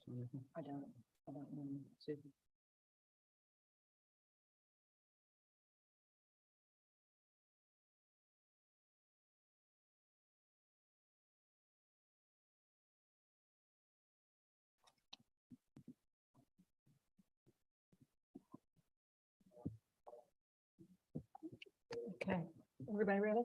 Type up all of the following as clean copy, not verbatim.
I don't know. Susan. Okay, everybody ready?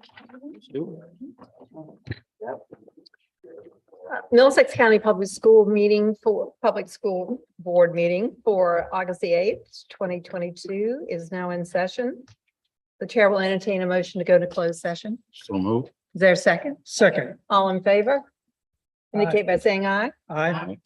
Middlesex County Public School meeting for Public School Board meeting for August the 8th, 2022 is now in session. The chair will entertain a motion to go to closed session. So move. Is there a second? Second. All in favor? Indicate by saying aye. Aye.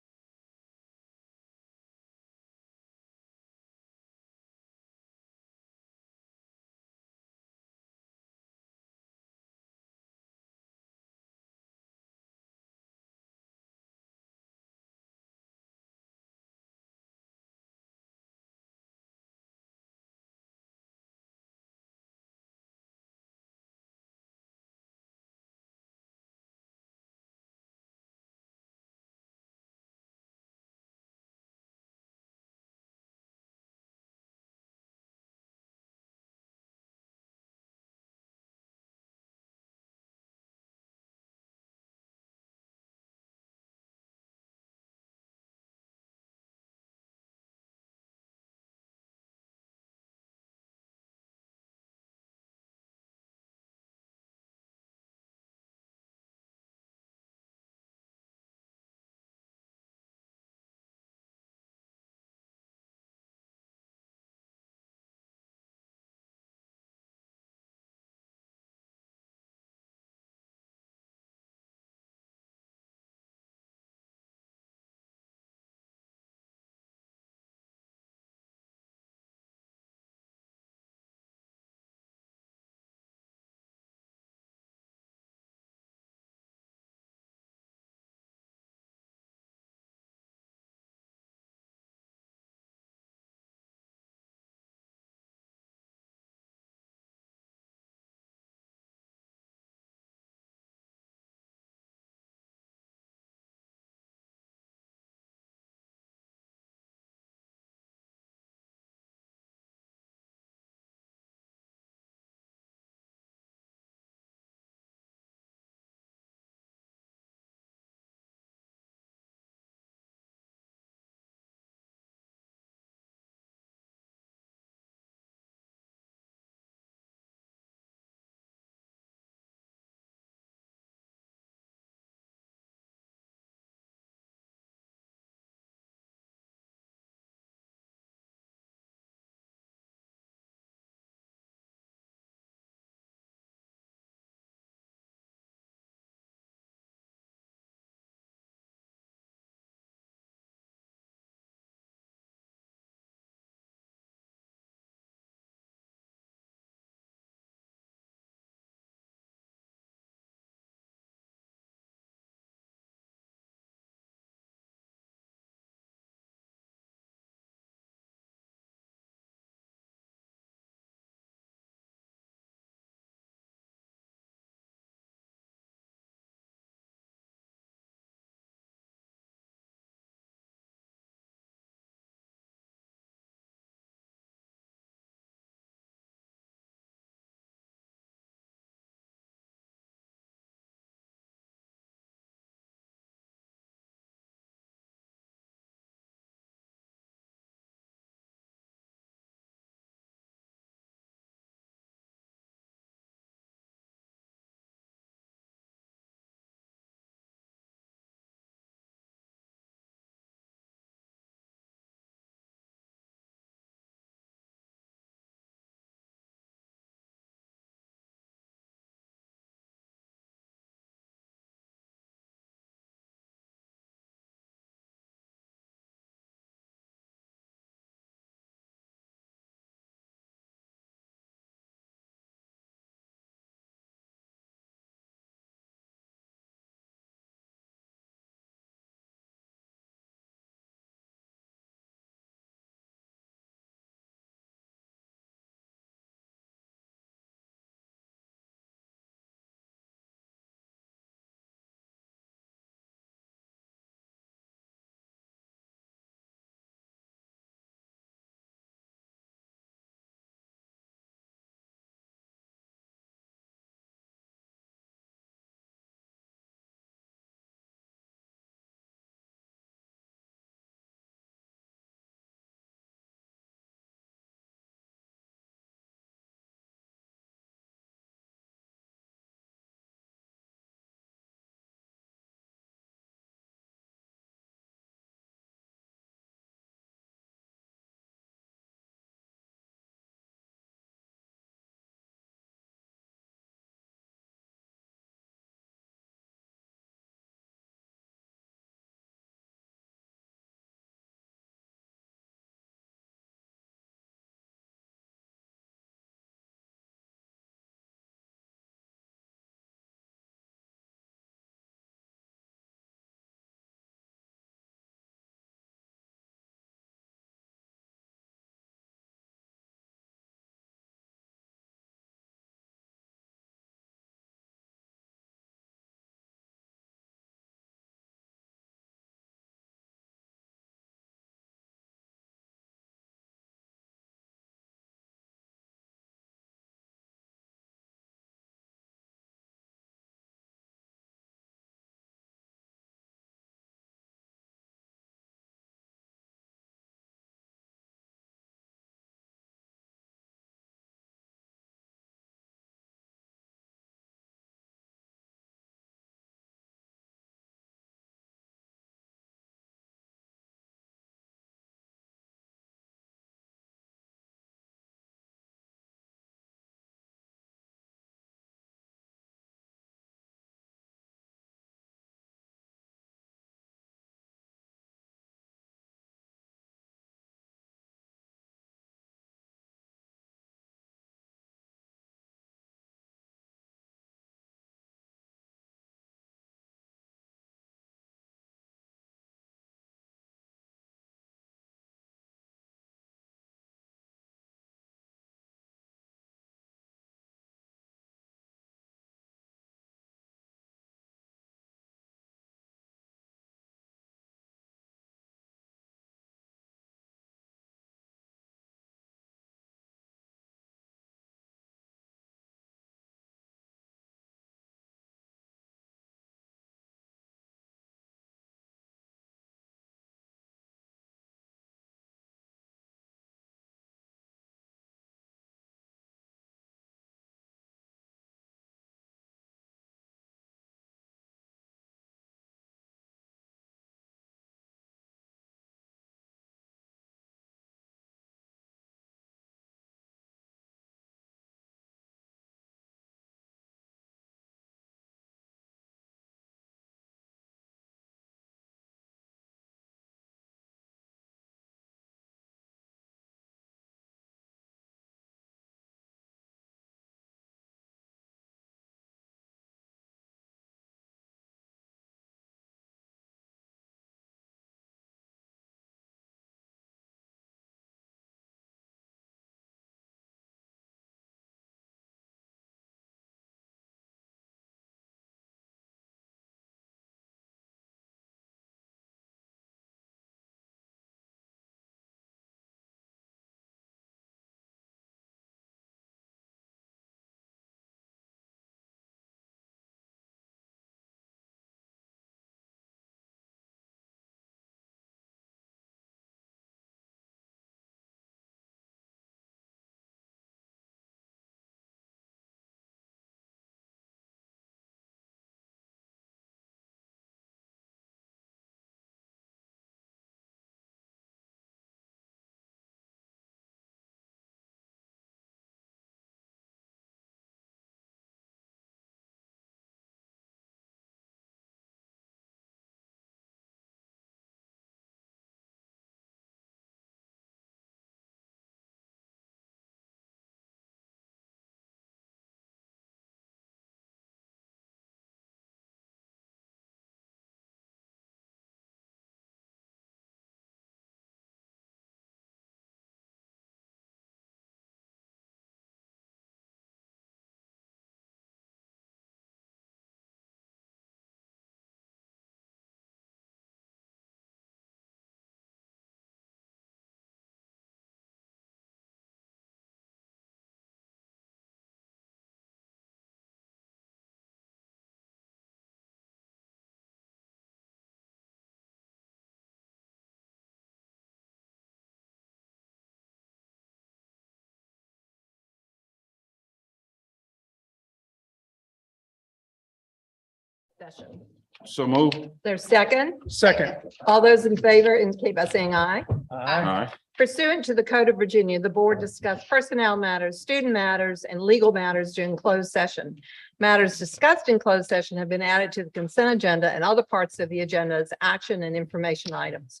session. So move. There's second. Second. All those in favor indicate by saying aye. Aye. Pursuant to the Code of Virginia, the board discussed personnel matters, student matters, and legal matters during closed session. Matters discussed in closed session have been added to the consent agenda and other parts of the agenda as action and information items.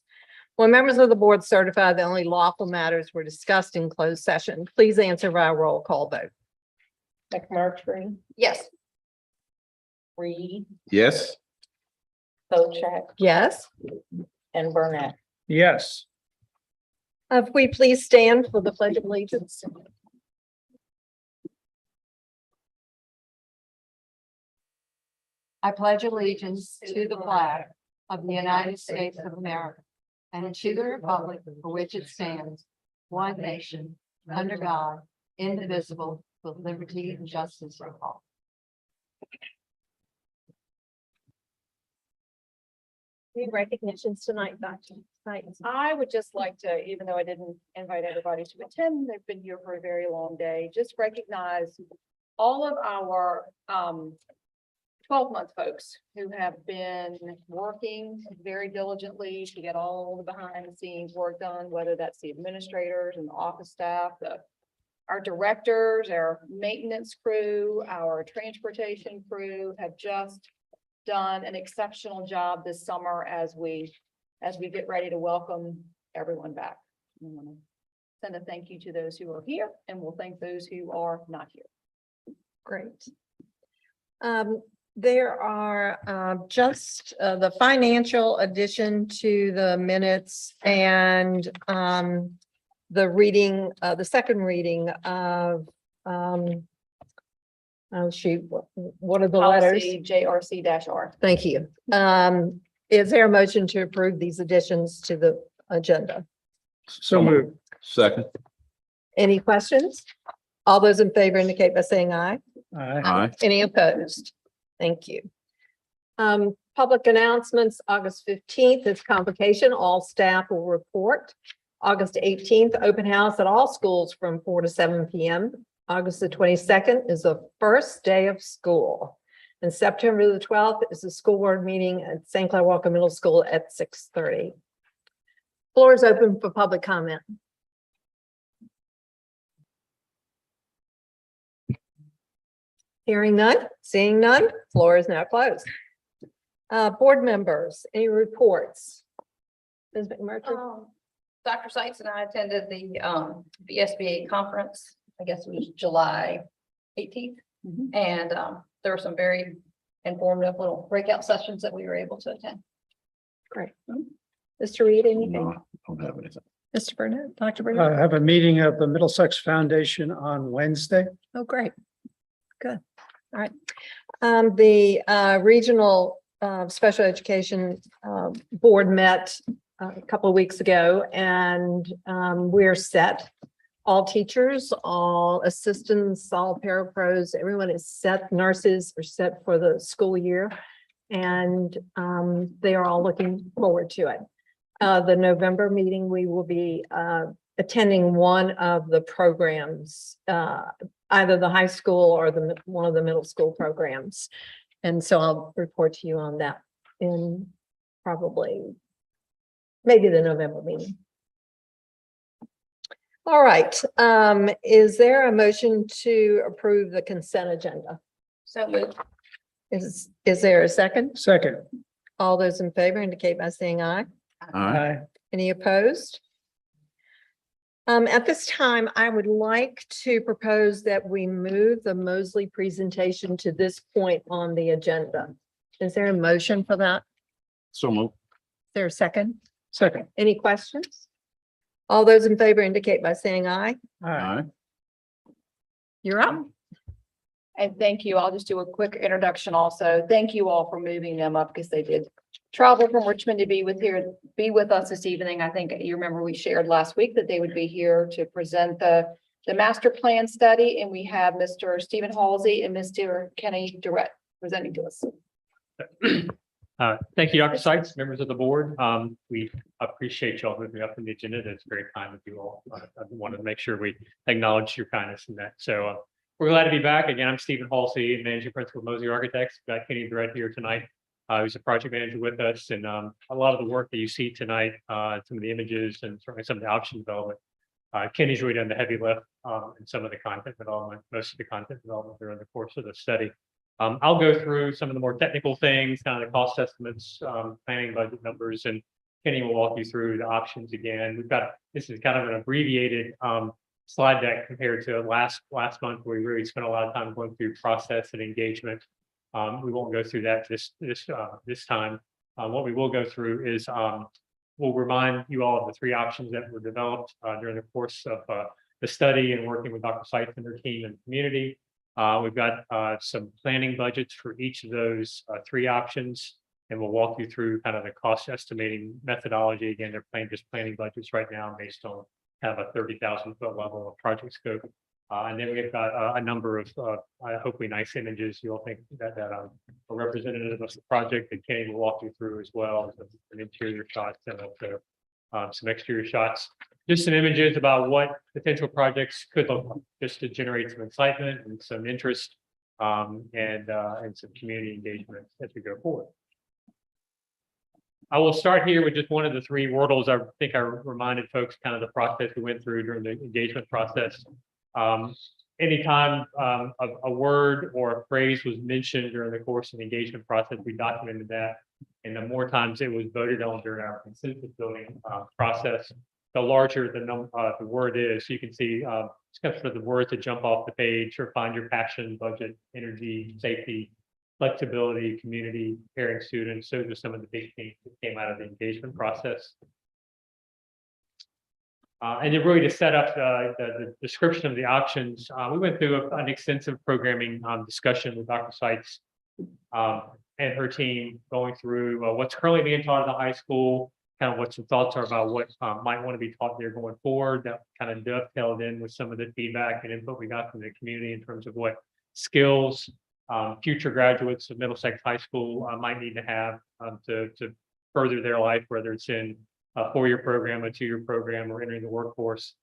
When members of the board certify that only lawful matters were discussed in closed session, please answer via roll call vote. McMurtry, Yes. Reed, Yes. Bocek, Yes. and Burnett. Yes. If we please stand for the pledge of allegiance. I pledge allegiance to the flag of the United States of America and to the republic for which it stands, one nation, under God, indivisible, with liberty and justice for all. Any recognitions tonight, Dr. Titans? I would just like to, even though I didn't invite everybody to attend, they've been here for a very long day, just recognize all of our 12-month folks who have been working very diligently to get all the behind the scenes work done, whether that's the administrators and the office staff, our directors, our maintenance crew, our transportation crew have just done an exceptional job this summer as we get ready to welcome everyone back. I want to send a thank you to those who are here, and we'll thank those who are not here. Great. There are just the financial addition to the minutes and the reading, the second reading of oh shoot, what are the letters? Policy JRC-R. Thank you. Is there a motion to approve these additions to the agenda? So moved. Second. Any questions? All those in favor indicate by saying aye. Aye. Aye. Any opposed? Thank you. Public announcements, August 15th is convocation. All staff will report. August 18th, open house at all schools from 4 to 7 p.m. August the 22nd is the first day of school. And September the 12th is the school board meeting at St. Clair Walker Middle School at 6:30. Floor is open for public comment. Hearing none, seeing none, floor is now closed. Board members, any reports? Ms. McMurtry? Dr. Seitz and I attended the VSBA conference, I guess it was July 18th. And there were some very informative little breakout sessions that we were able to attend. Great. Mr. Reed, anything? No, I don't have anything. Mr. Burnett, Dr. I Burnett? have a meeting of the Middlesex Foundation on Wednesday. Oh, great. Good. All right. The regional special education board met a couple of weeks ago, and we're set. All teachers, all assistants, all parapros, everyone is set. Nurses are set for the school year, and they are all looking forward to it. The November meeting, we will be attending one of the programs, either the high school or one of the middle school programs. And so I'll report to you on that in probably maybe the November meeting. All right. Is there a motion to approve the consent agenda? So moved. Is there a second? Second. All those in favor indicate by saying aye. Aye. Any opposed? At this time, I would like to propose that we move the Mosley presentation to this point on the agenda. Is there a motion for that? So move. Is there a second? Second. Any questions? All those in favor indicate by saying aye. Aye. You're up. And thank you. I'll just do a quick introduction also. Thank you all for moving them up because they did travel from Richmond to be with us this evening. I think you remember we shared last week that they would be here to present the master plan study, and we have Mr. Stephen Halsey and Mr. Kenny Durrett presenting to us. Thank you, Dr. Seitz, members of the board. We appreciate y'all moving up in the agenda. That's very kind of you all. I wanted to make sure we acknowledge your kindness in that. So We're glad to be back. Again, I'm Stephen Halsey, Managing Principal of Mosey Architects. We've got Kenny Dredd here tonight. Who's a project manager with us, and a lot of the work that you see tonight, some of the images and certainly some of the option development. Kenny's really done the heavy lift and some of the content development, most of the content development during the course of the study. I'll go through some of the more technical things, kind of the cost estimates, planning budget numbers, and Kenny will walk you through the options again. This is kind of an abbreviated slide deck compared to last month, where we really spent a lot of time going through process and engagement. We won't go through that this time. What we will go through is we'll remind you all of the three options that were developed during the course of the study and working with Dr. Seitz and her team and community. We've got some planning budgets for each of those three options, and we'll walk you through kind of the cost estimating methodology. Again, they're just planning budgets right now based on kind of a 30,000-foot level of project scope. And then we've got a number of hopefully nice images. You'll think that are representative of the project that Kenny will walk you through, as well as an interior shots and some exterior shots. Just some images about what potential projects could look like, just to generate some excitement and some interest and some community engagement as we go forward. I will start here with just one of the three wordles. I think I reminded folks kind of the process we went through during the engagement process. Anytime a word or a phrase was mentioned during the course of the engagement process, we documented that. And the more times it was voted on during our consensus building process, the larger the word is. So you can see it's kind of the words that jump off the page, or find your passion, budget, energy, safety, flexibility, community, pairing students. Those are some of the big things that came out of the engagement process. And then really to set up the description of the options, we went through an extensive programming discussion with Dr. Seitz and her team, going through what's currently being taught at the high school, kind of what some thoughts are about what might want to be taught there going forward. That kind of dovetailed in with some of the feedback and input we got from the community in terms of what skills future graduates of Middlesex High School might need to have to further their life, whether it's in a 4-year program, a 2-year program, or entering the workforce.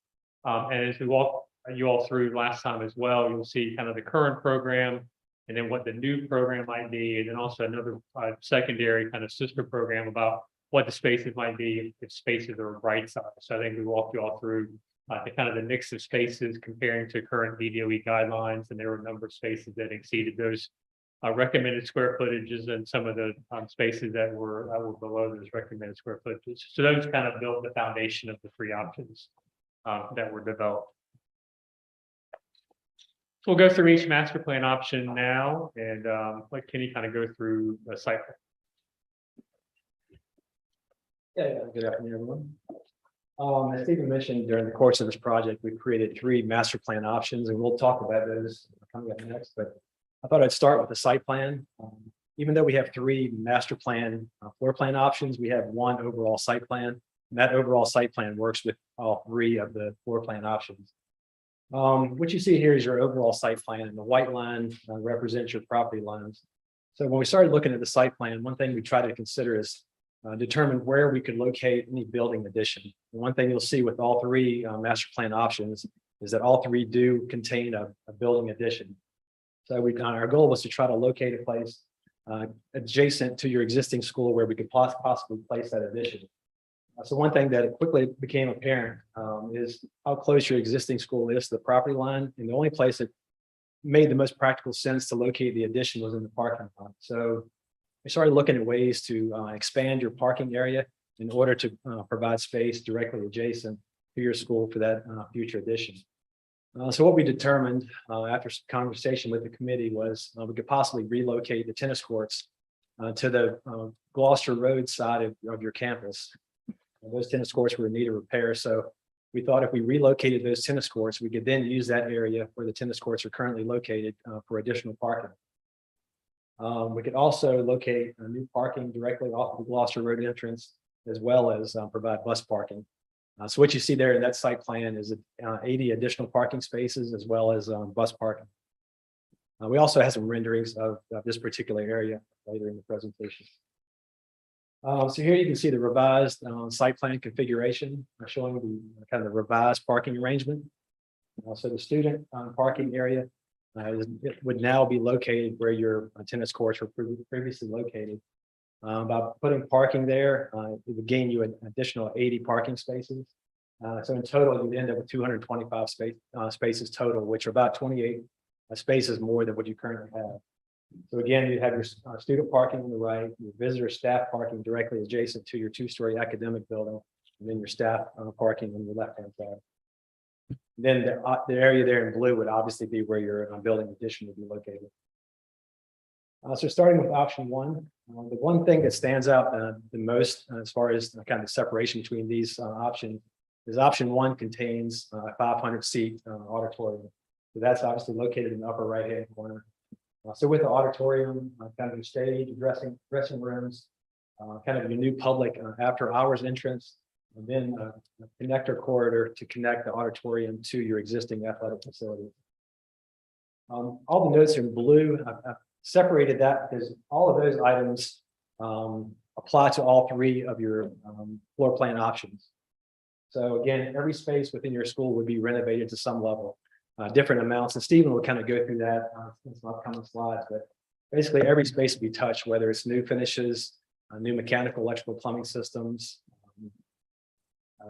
And as we walk you all through last time as well, you'll see kind of the current program, and then what the new program might be, and then also another secondary kind of sister program about what the spaces might be if spaces are right size. So I think we walked you all through the kind of the mix of spaces comparing to current VDOE guidelines, and there were a number of spaces that exceeded those recommended square footages, and some of the spaces that were below those recommended square footages. So those kind of built the foundation of the three options that were developed. So we'll go through each master plan option now, and let Kenny kind of go through the site plan. Yeah, good afternoon, everyone. As Stephen mentioned, during the course of this project, we've created 3 master plan options, and we'll talk about those coming up next. But I thought I'd start with the site plan. Even though we have 3 master plan floor plan options, we have 1 overall site plan, and that overall site plan works with all 3 of the floor plan options. What you see here is your overall site plan, and the white line represents your property lines. So when we started looking at the site plan, one thing we try to consider is determine where we could locate any building addition. And one thing you'll see with all 3 master plan options is that all 3 do contain a building addition. So our goal was to try to locate a place adjacent to your existing school where we could possibly place that addition. So one thing that quickly became apparent is how close your existing school is to the property line. And the only place that made the most practical sense to locate the addition was in the parking lot. So we started looking at ways to expand your parking area in order to provide space directly adjacent to your school for that future addition. So what we determined after some conversation with the committee was we could possibly relocate the tennis courts to the Gloucester Road side of your campus. Those tennis courts were in need of repair. So we thought if we relocated those tennis courts, we could then use that area where the tennis courts are currently located for additional parking. We could also locate a new parking directly off of the Gloucester Road entrance, as well as provide bus parking. So what you see there in that site plan is 80 additional parking spaces, as well as bus parking. We also have some renderings of this particular area later in the presentation. So here you can see the revised site plan configuration, showing the kind of the revised parking arrangement. So the student parking area It would now be located where your tennis courts were previously located. By putting parking there, it would gain you an additional 80 parking spaces. So in total, you'd end up with 225 spaces total, which are about 28 spaces more than what you currently have. So again, you have your student parking on the right, your visitor staff parking directly adjacent to your two-story academic building, and then your staff parking on the left-hand side. Then the area there in blue would obviously be where your building addition would be located. So starting with option one, the one thing that stands out the most as far as kind of the separation between these options is option one contains a 500-seat auditorium. So that's obviously located in the upper right-hand corner. So with the auditorium, kind of your stage, dressing rooms, kind of your new public after-hours entrance, and then a connector corridor to connect the auditorium to your existing athletic facility. All the notes in blue, I've separated that because all of those items apply to all three of your floor plan options. So again, every space within your school would be renovated to some level, different amounts. And Stephen will kind of go through that in some upcoming slides, but basically every space will be touched, whether it's new finishes, new mechanical, electrical, plumbing systems,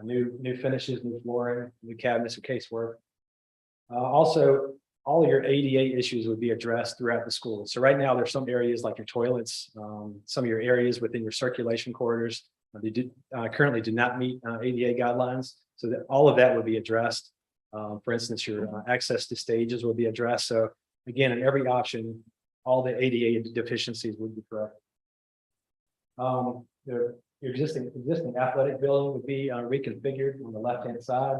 new finishes, new flooring, new cabinets or casework. Also, all of your ADA issues would be addressed throughout the school. So right now, there's some areas like your toilets, some of your areas within your circulation corridors, they currently do not meet ADA guidelines. So that all of that would be addressed. For instance, your access to stages will be addressed. So again, in every option, all the ADA deficiencies would be corrected. Your existing athletic building would be reconfigured on the left-hand side.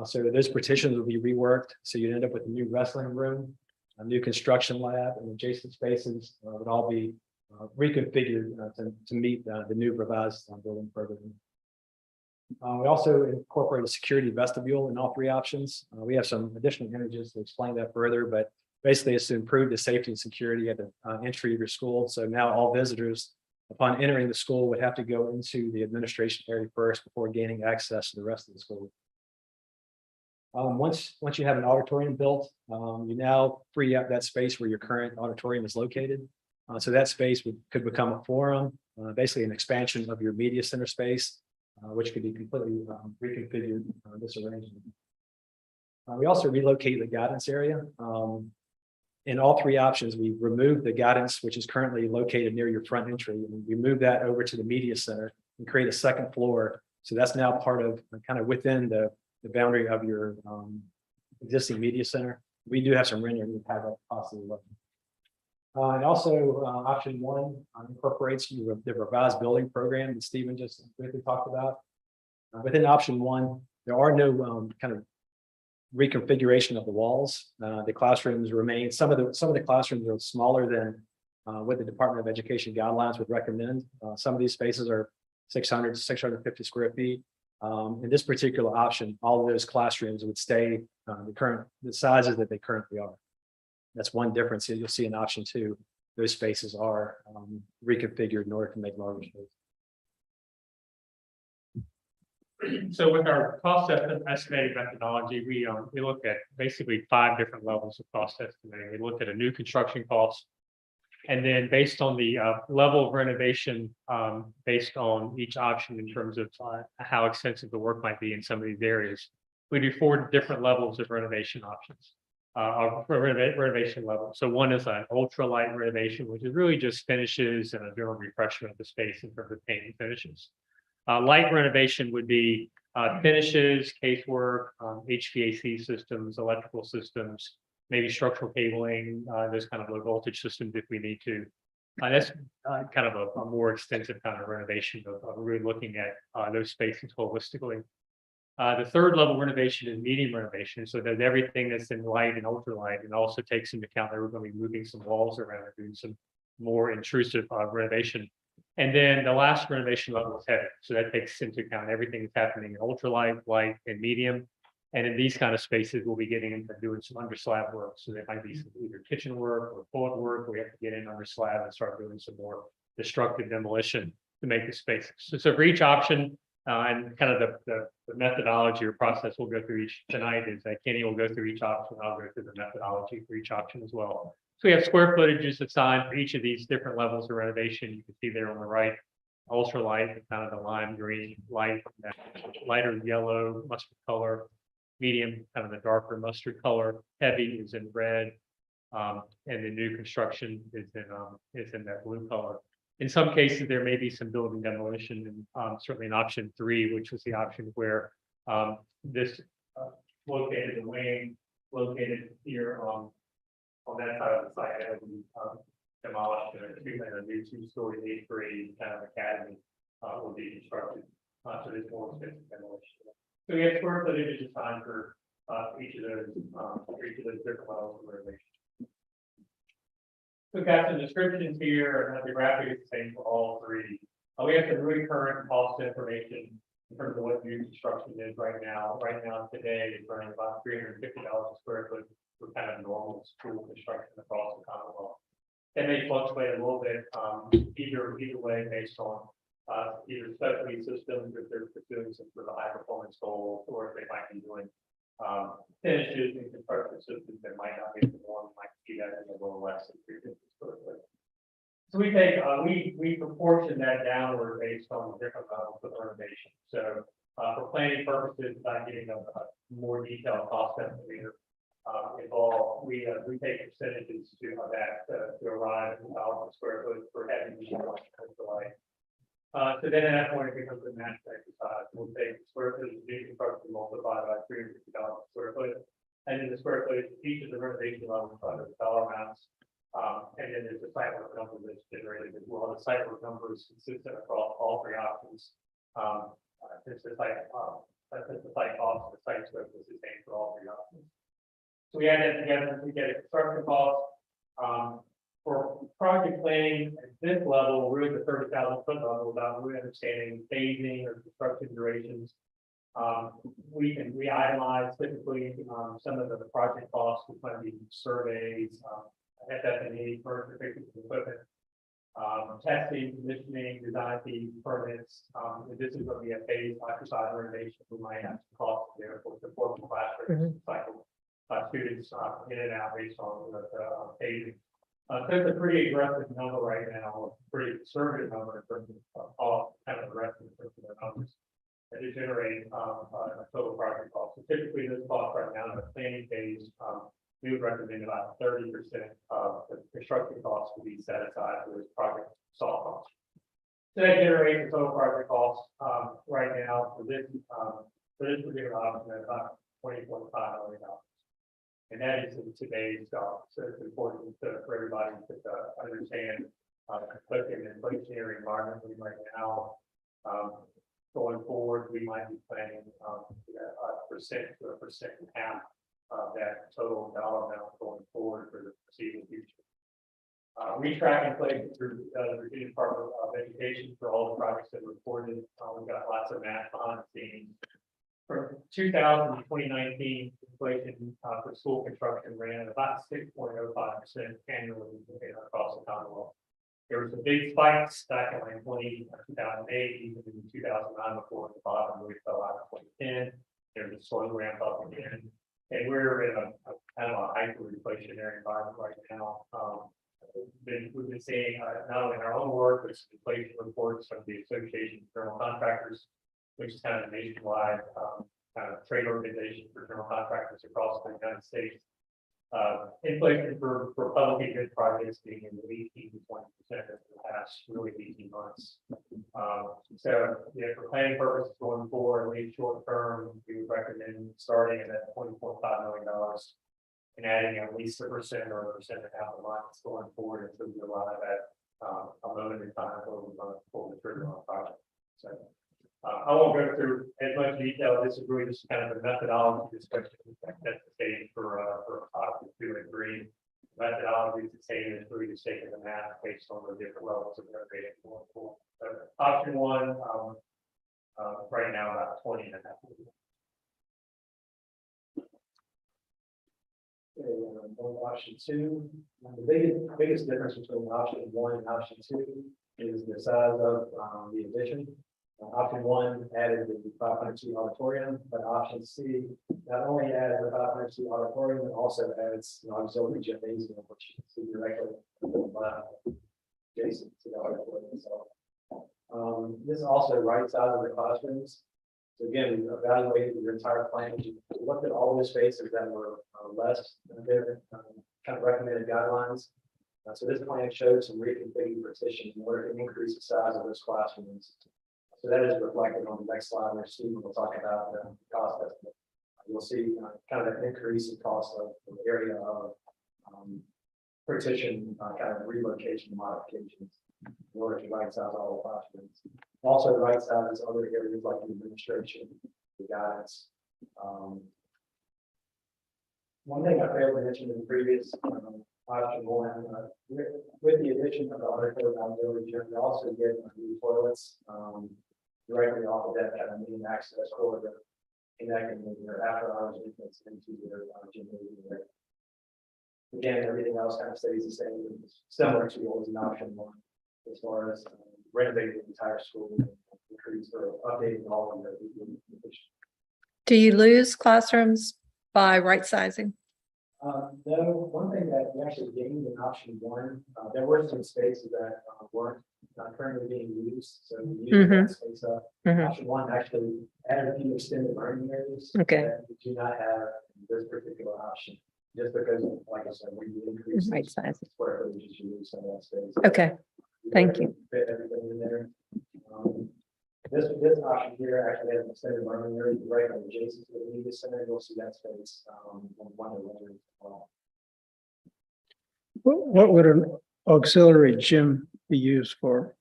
So those partitions will be reworked. So you'd end up with a new wrestling room, a new construction lab, and adjacent spaces would all be reconfigured to meet the new revised building program. We also incorporate a security vestibule in all three options. We have some additional images to explain that further, but basically it's to improve the safety and security at the entry of your school. So now all visitors upon entering the school would have to go into the administration area first before gaining access to the rest of the school. Once you have an auditorium built, you now free up that space where your current auditorium is located. So that space could become a forum, basically an expansion of your media center space, which could be completely reconfigured this arrangement. We also relocate the guidance area. In all three options, we remove the guidance, which is currently located near your front entry, and we move that over to the media center and create a second floor. So that's now part of kind of within the boundary of your existing media center. We do have some rendering to have that possibly look. And also option one incorporates the revised building program that Stephen just briefly talked about. Within option one, there are no kind of reconfiguration of the walls. The classrooms remain, some of the classrooms are smaller than what the Department of Education guidelines would recommend. Some of these spaces are 600 to 650 square feet. In this particular option, all of those classrooms would stay the sizes that they currently are. That's one difference. You'll see in option two, those spaces are reconfigured in order to make larger space. So with our cost estimating methodology, we look at basically 5 different levels of cost estimating. We look at a new construction cost, and then based on the level of renovation, based on each option in terms of how extensive the work might be in some of these areas, we do 4 different levels of renovation options. Renovation level. So one is an ultralight renovation, which is really just finishes and a general refreshment of the space in terms of paint and finishes. Light renovation would be finishes, casework, HVAC systems, electrical systems, maybe structural cabling, those kind of low voltage systems if we need to. That's kind of a more extensive kind of renovation of really looking at those spaces holistically. The third level renovation is medium renovation. So there's everything that's in light and ultralight, and also takes into account that we're going to be moving some walls around and doing some more intrusive renovation. And then the last renovation level is heavy. So that takes into account everything that's happening in ultralight, light, and medium. And in these kind of spaces, we'll be getting into doing some under slab work. So there might be some either kitchen work or toilet work. We have to get in under slab and start doing some more destructive demolition to make the space. So for each option, And kind of the methodology or process we'll go through each tonight is that Kenny will go through each option. I'll go through the methodology for each option as well. So we have square footages assigned for each of these different levels of renovation. You can see there on the right, ultra light, kind of the lime green, light, that lighter yellow, mustard color, medium, kind of the darker mustard color, heavy is in red. And the new construction is in that blue color. In some cases, there may be some building demolition, and certainly in option 3, which was the option where this located the wing located here on that side of the site that would be demolished, and a new 2-story 8th-grade kind of academy will be constructed. So there's more expensive demolition. So we have square footage assigned for each of those different levels of renovation. We've got some descriptions here, and the graphic is the same for all 3. We have some really current cost information in terms of what new construction is right now. Right now, today, it's running about $350 a square foot for kind of normal school construction across the Commonwealth. It may fluctuate a little bit, either way, based on either specialty systems, if they're pursuing some sort of high performance goals, or if they might be doing finishes and construction systems that might not be the one, might see that in a little less than 350 square foot. So we take we proportion that downward based on the different levels of renovation. So for planning purposes, not getting a more detailed cost estimator involved, we take percentages to that to arrive at $1,000 a square foot for heavy delay. So then at that point, it becomes a math exercise. We'll take square footage of new construction multiplied by $350 a square foot, and then the square footage of each of the renovation levels by the dollar amounts. And then there's a site work number that's generated as well. The site work number is consistent across all 3 options. It's the site cost, the site scope is the same for all 3 options. So we add that together, we get a construction cost. For project planning at this level, we're at the 30,000 foot level without really understanding phasing or construction durations. We itemize typically some of the project costs, which might be surveys, FF&E, furniture, fixtures, and equipment, testing, commissioning, design fees, permits. If this is going to be a phased exercise renovation, we might have some costs there for support from classroom cycle students in and out based on the phasing. So it's a pretty aggressive number right now, a pretty conservative number in terms of cost, kind of aggressive in terms of the numbers that they generate a total project cost. So typically, this cost right now in the planning phase, we would recommend about 30% of the construction costs to be set aside for this project soft cost. So that generates a total project cost right now for this particular option at about $20.5 million. And that is in today's dollars. So it's important for everybody to understand the inflationary environment right now. Going forward, we might be planning a percent to a percent and half of that total dollar amount going forward for the foreseeable future. We track inflation through the Virginia Department of Education for all the projects that were reported. We've got lots of math behind the scenes. From 2000 to 2019, inflation for school construction ran at about 6.05% annually across the Commonwealth. There was a big spikes back in 2008, even in 2009 before the bottom really fell out in 2010. There was a slow ramp up again. And we're in a kind of a hyperinflationary environment right now. We've been seeing not only in our own work, but some inflation reports from the Association of General Contractors, which is kind of a nationwide kind of trade organization for general contractors across the United States. Inflation for publicly good projects being in the 18 to 20% over the past really 18 months. So yeah, for planning purposes going forward, at least short term, we would recommend starting at that $20.5 million and adding at least 1% or 1.5% a month going forward until we arrive at a moment in time where we're going to pull the trigger on a project. So I won't go through as much detail. This is really just kind of a methodology discussion. That's the stage for option 2 and 3. Methodology is the same as really just taking the math based on the different levels of renovation going forward. So option 1, right now about 20.5. Option 2. The biggest difference between option 1 and option 2 is the size of the addition. Option one added the 500-seat auditorium, but option C not only adds the 500-seat auditorium, but also adds an auxiliary gymnasium, which you can see directly adjacent to the auditorium itself. This also right side of the classrooms. So again, we evaluated your entire plan. We looked at all the spaces that were less than their kind of recommended guidelines. So this plan shows some reconfigured partition in order to increase the size of those classrooms. So that is reflected on the next slide where Stephen will talk about the cost estimate. You'll see kind of an increase in cost of the area of partition, kind of relocation modifications in order to right size all the classrooms. Also right size other areas like the administration, the guidance. One thing I failed to mention in the previous option one, with the addition of the auditorium auxiliary gym, we also get new toilets directly off of that kind of main access corridor, connecting their after hours entrance into their gymnasium. Again, everything else kind of stays the same, similar to what was in option one, as far as renovating the entire school, increase or updating all of the. Do you lose classrooms by right sizing? No, one thing that we actually gained in option one, there were some spaces that weren't currently being used, so we used that space up. Mhm. Option one actually added a few extended learning areas. Okay. That we do not have in this particular option, just because, like I said, we increased. Right size. Square footage to use some of that space. Okay, thank you. Fit everything in there. This option here actually has an extended learning area right on adjacent to the media center. You'll see that space on one of the layers as well. What would an auxiliary gym be used for?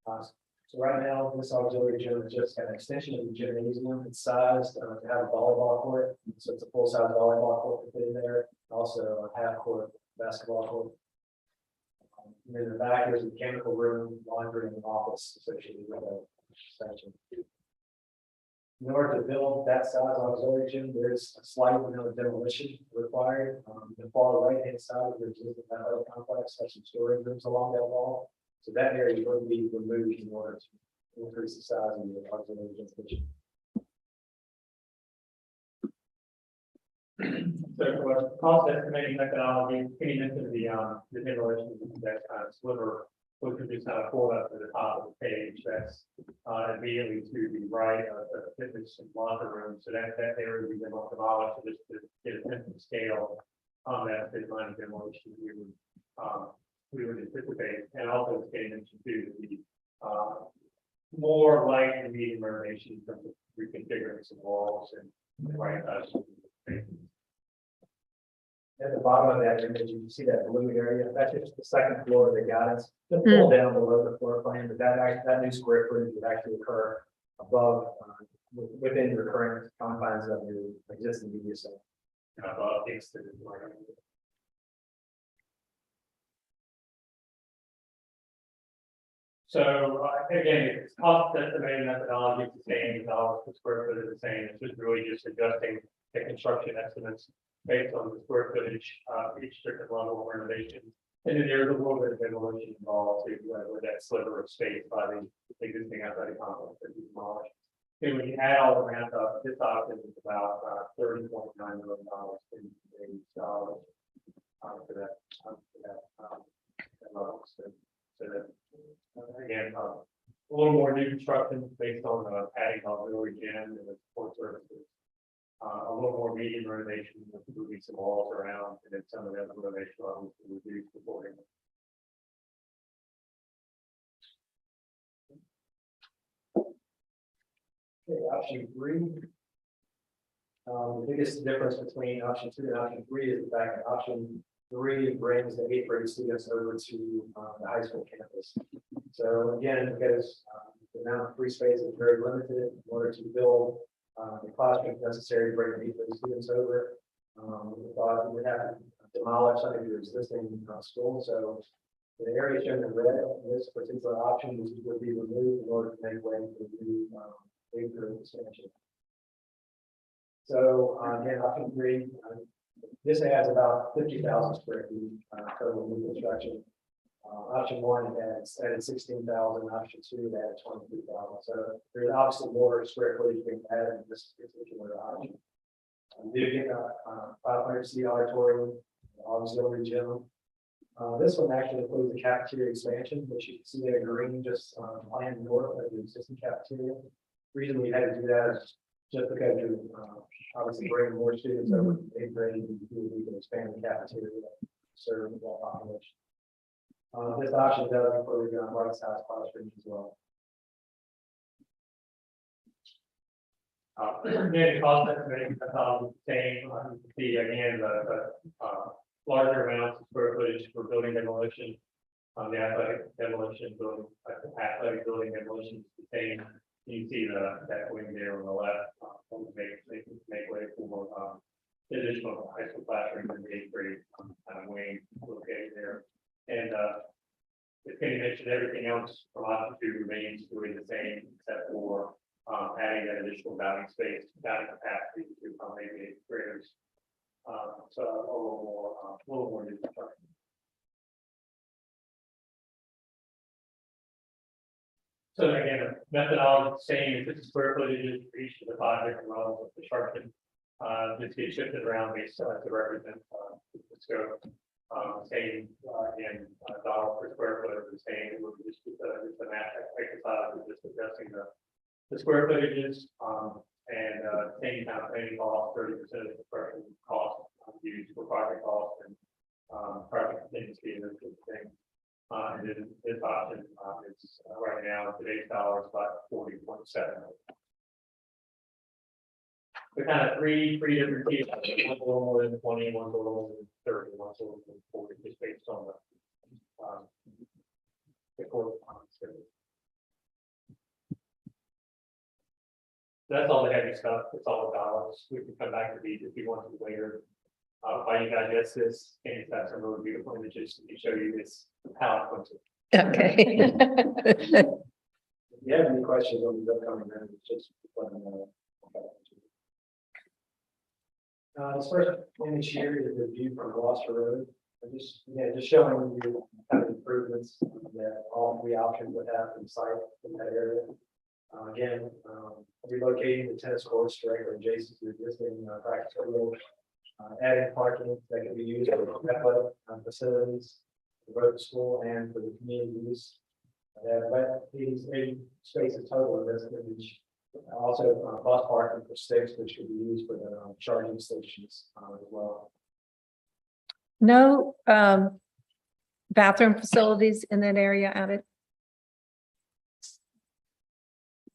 So right now, this auxiliary gym is just an extension of the gymnasium. It's sized to have a volleyball court. So it's a full-size volleyball court to fit in there. Also a half-court basketball court. And in the back, there's a mechanical room, laundry, and an office associated with that section. In order to build that size auxiliary gym, there's a slight amount of demolition required. The far right-hand side of the existing other complex has some storage rooms along that wall. So that area will be removed in order to increase the size of the auxiliary gym kitchen. So for cost estimating methodology, getting into the demolition, that kind of sliver, we could just kind of pull up to the top of the page. That's immediately to the right of the fitness and locker room. So that area would be demolished, so just to get a sense of scale on that design demolition we would anticipate, and also it's getting into the more light and medium renovation in terms of reconfiguring some walls and right. At the bottom of that image, you can see that blue area. That's just the second floor of the guidance. Just pull down below the floor plan, but that new square footage would actually occur above, within your current confines of your existing media center. Above the extended learning. So again, it's cost estimating methodology, it's the same, dollars per square foot is the same. It's just really just adjusting the construction estimates based on the square footage, each different level of renovation. And then there's a little bit of demolition involved too, with that sliver of space by the existing athletic complex that we demolished. And when you add all the ramp up, this option is about $30.9 million in dollars for that level. So that again, a little more new construction based on adding auxiliary gym and the support services. A little more medium renovation, moving some walls around, and then some of the other renovation levels to reduce accordingly. Okay, option three. The biggest difference between option two and option three is the fact that option three brings the 8th grade students over to the high school campus. So again, because the amount of free space is very limited, in order to build the classroom necessary to bring the 8th grade students over, we thought we would have to demolish some of your existing school. So the area shown in red in this particular option would be removed in order to make way for the new 8th grade expansion. So again, option three, this adds about 50,000 square feet total new construction. Option one added 16,000, option two added 22,000. So there's obviously more square footage being added in this particular option. We did get a 500 seat auditorium, auxiliary gym. This one actually includes the cafeteria expansion, which you can see there green just planned north of the existing cafeteria. The reason we had to do that is just because you're obviously bringing more students over to 8th grade, we can expand the cafeteria to serve that population. This option does include right size classrooms as well. Again, the cost estimate, same, you can see again, the larger amounts of square footage for building demolition. The athletic demolition, building, athletic building demolition is the same. You see that wing there on the left, make way for additional high school classroom and 8th grade kind of wing located there. And as Kenny mentioned, everything else from option two remains doing the same, except for adding that additional dining space, dining capacity to accommodate 8th graders. So a little more new construction. So again, the methodology is the same. If it's square footage for each of the 5 different levels of construction, this gets shifted around based on to represent the scope. Same in dollar per square foot, the same. It would just the math exercise is just adjusting the square footages and same kind of planning cost, 30% of the construction cost used for project cost and project contingency and those sort of things. And then this option is right now today's dollars about 40.7. So kind of three different pieces, one's a little more than 20, one's a little more than 30, one's a little more than 40, just based on the correspondence. That's all the heavy stuff. It's all the dollars. We can come back to these if you want to later. While you digest this, and it's got some really beautiful images to show you this how it looks. Okay. If you have any questions on the upcoming minutes, just let me know. This first image here is the view from Gloucester Road. Just showing you kind of improvements that all 3 options would have in sight in that area. Again, relocating the tennis courts directly adjacent to the existing practice field, adding parking that can be used for athletic facilities, for both the school and for the community use. These 8 spaces total in this image. Also, bus parking for 6, which could be used for the charging stations as well. No bathroom facilities in that area added?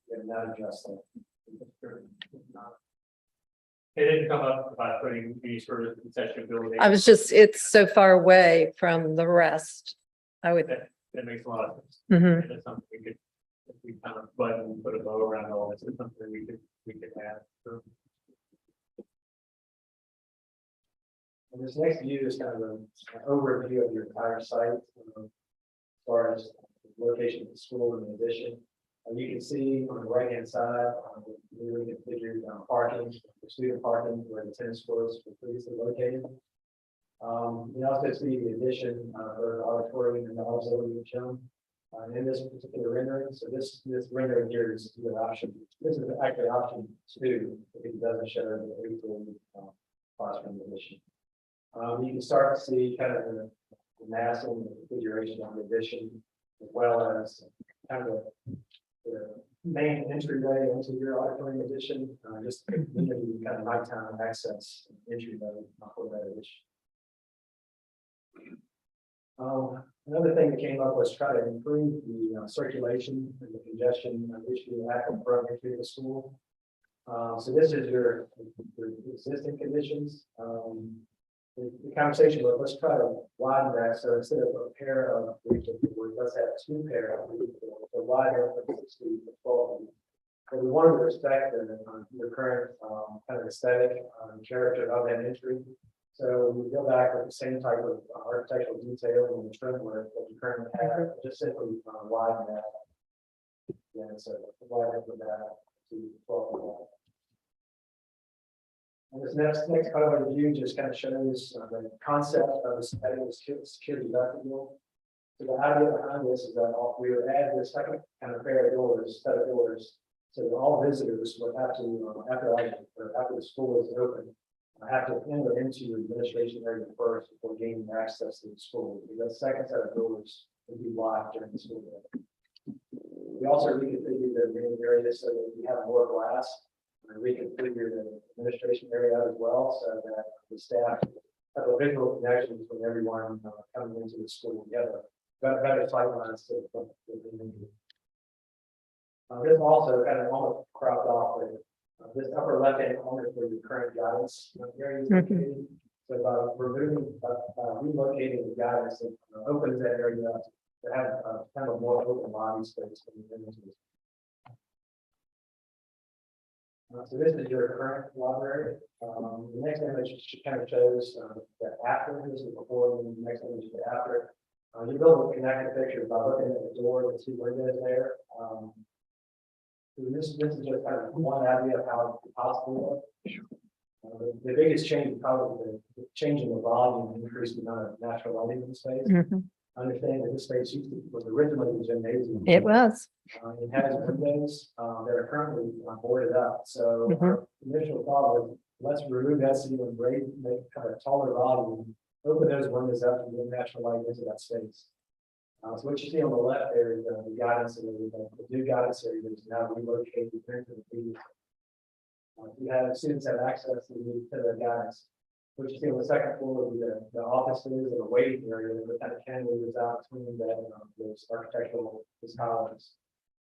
And not adjust that. It didn't come up by putting these sort of concession building. It's so far away from the rest. I would. That makes a lot of sense. Mhm. That's something we could, if we kind of button and put a bow around all this, it's something we could add. So, And this next view is kind of an overview of your entire site, as far as the location of the school and the addition. You can see on the right-hand side, newly configured parking, student parking where the tennis courts were previously located. You also see the addition of the auditorium and the auxiliary gym in this particular rendering. So this rendering here is the option. This is actually option 2. It doesn't show the classroom addition. You can start to see kind of the massing and the configuration of the addition, as well as kind of the main entryway into your auditorium addition, just kind of nighttime access entryway for that addition. Another thing that came up was try to improve the circulation and the congestion issue at the front entry of the school. So this is your existing conditions. The conversation was, let's try to widen that. So instead of a pair of, let's have 2 pair of, so wider from 60 to 12. But we wanted to respect the current kind of aesthetic character of that entry. So we go back with the same type of architectural detail and the trim work that you currently have, just simply widen that. Yeah, so widen from that to 12. And this next color view just kind of shows the concept of a security vestibule. So the idea behind this is that we would add this second kind of pair of doors, set of doors, so that all visitors would have to, after the school is open, have to enter into the administration area first before gaining access to the school. Because that second set of doors would be locked during the school day. We also reconfigured the main area so that we have more glass, and reconfigured the administration area as well, so that the staff have a visual connection between everyone coming into the school together. Better sight lines to this also kind of almost cropped off with this upper left hand corner is where your current guidance area is located. So by relocating the guidance, it opens that area up to have kind of more open lobby space. So this is your current library. The next image kind of shows the after. This is before, and the next image is the after. You build a connected picture by looking at the door, the two windows there. So this is just kind of one idea of how it's possible. The biggest change is probably the change in the volume and increase the amount of natural lighting in the space. Understand that this space was originally a gymnasium. It was. It has windows that are currently boarded up. So our initial thought was, let's remove that ceiling, make kind of a taller volume, open those windows up and get natural light into that space. So what you see on the left there is the guidance area, the new guidance area that is now relocated into the previous. You have students have access to the guidance. What you see on the second floor would be the offices and the waiting area that kind of cantilevers out between that those architectural columns.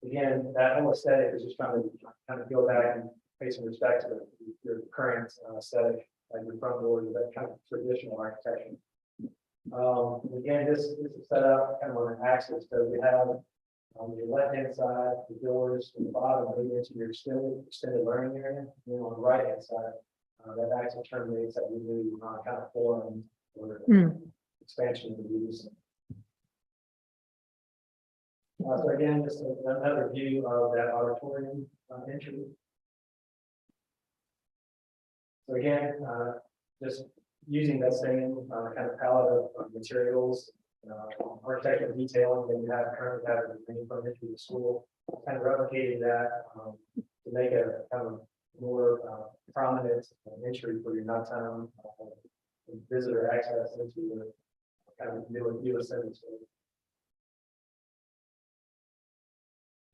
Again, that whole aesthetic is just trying to kind of go back and pay some respect to your current aesthetic, like your front door, that kind of traditional architecture. Again, this is set up kind of on an axis. So we have on your left hand side, the doors from the bottom leading into your extended learning area. And then on the right hand side, that axis terminates at your new kind of forum or expansion of the use. So again, just another view of that auditorium entry. So again, just using that same kind of palette of materials, architectural detailing that you have currently have in the main front entry of the school, kind of replicating that to make a kind of more prominent entry for your nighttime visitor access into the kind of new assembly space.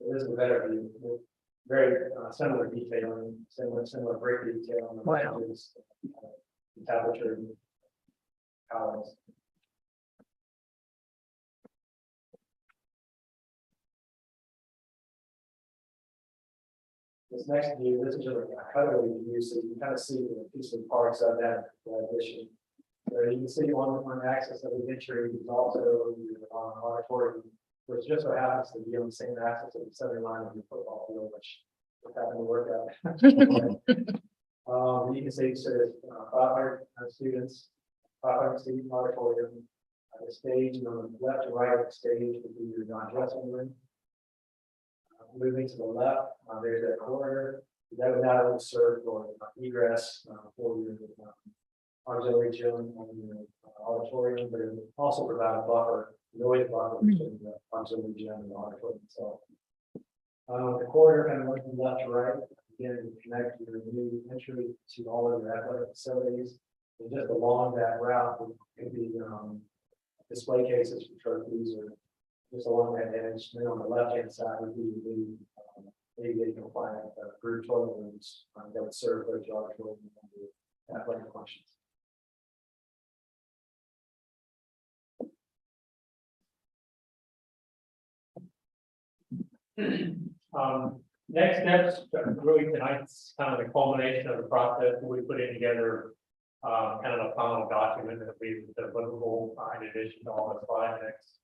So this is a better view. Very similar detailing, similar brick detailing. Wow. Tablature columns. This next view, this is a cutaway view, so you can kind of see the piece of parts of that addition. So you can see one axis of the entry is also your auditorium, which just so happens to be on the same axis of the center line of your football field, which is happened to work out. You can see so there's 500 students, 500 student auditorium. The stage, and on the left to right of the stage would be your non-dressing room. Moving to the left, there's that corridor that would not only serve for egress for your auxiliary gym and your auditorium, but it would also provide a buffer, noise buffer between the auxiliary gym and the auditorium itself. The corridor kind of looking left to right. Again, connect your new entry to all of your athletic facilities. And just along that route could be display cases for trophies or just along that edge. Then on the left hand side would be the ADA compliant group toilet rooms that would serve those auditorium and athletic functions. Next steps, really tonight's kind of the culmination of the process. We put in together kind of a final document that we deliverable in addition to all the slide decks.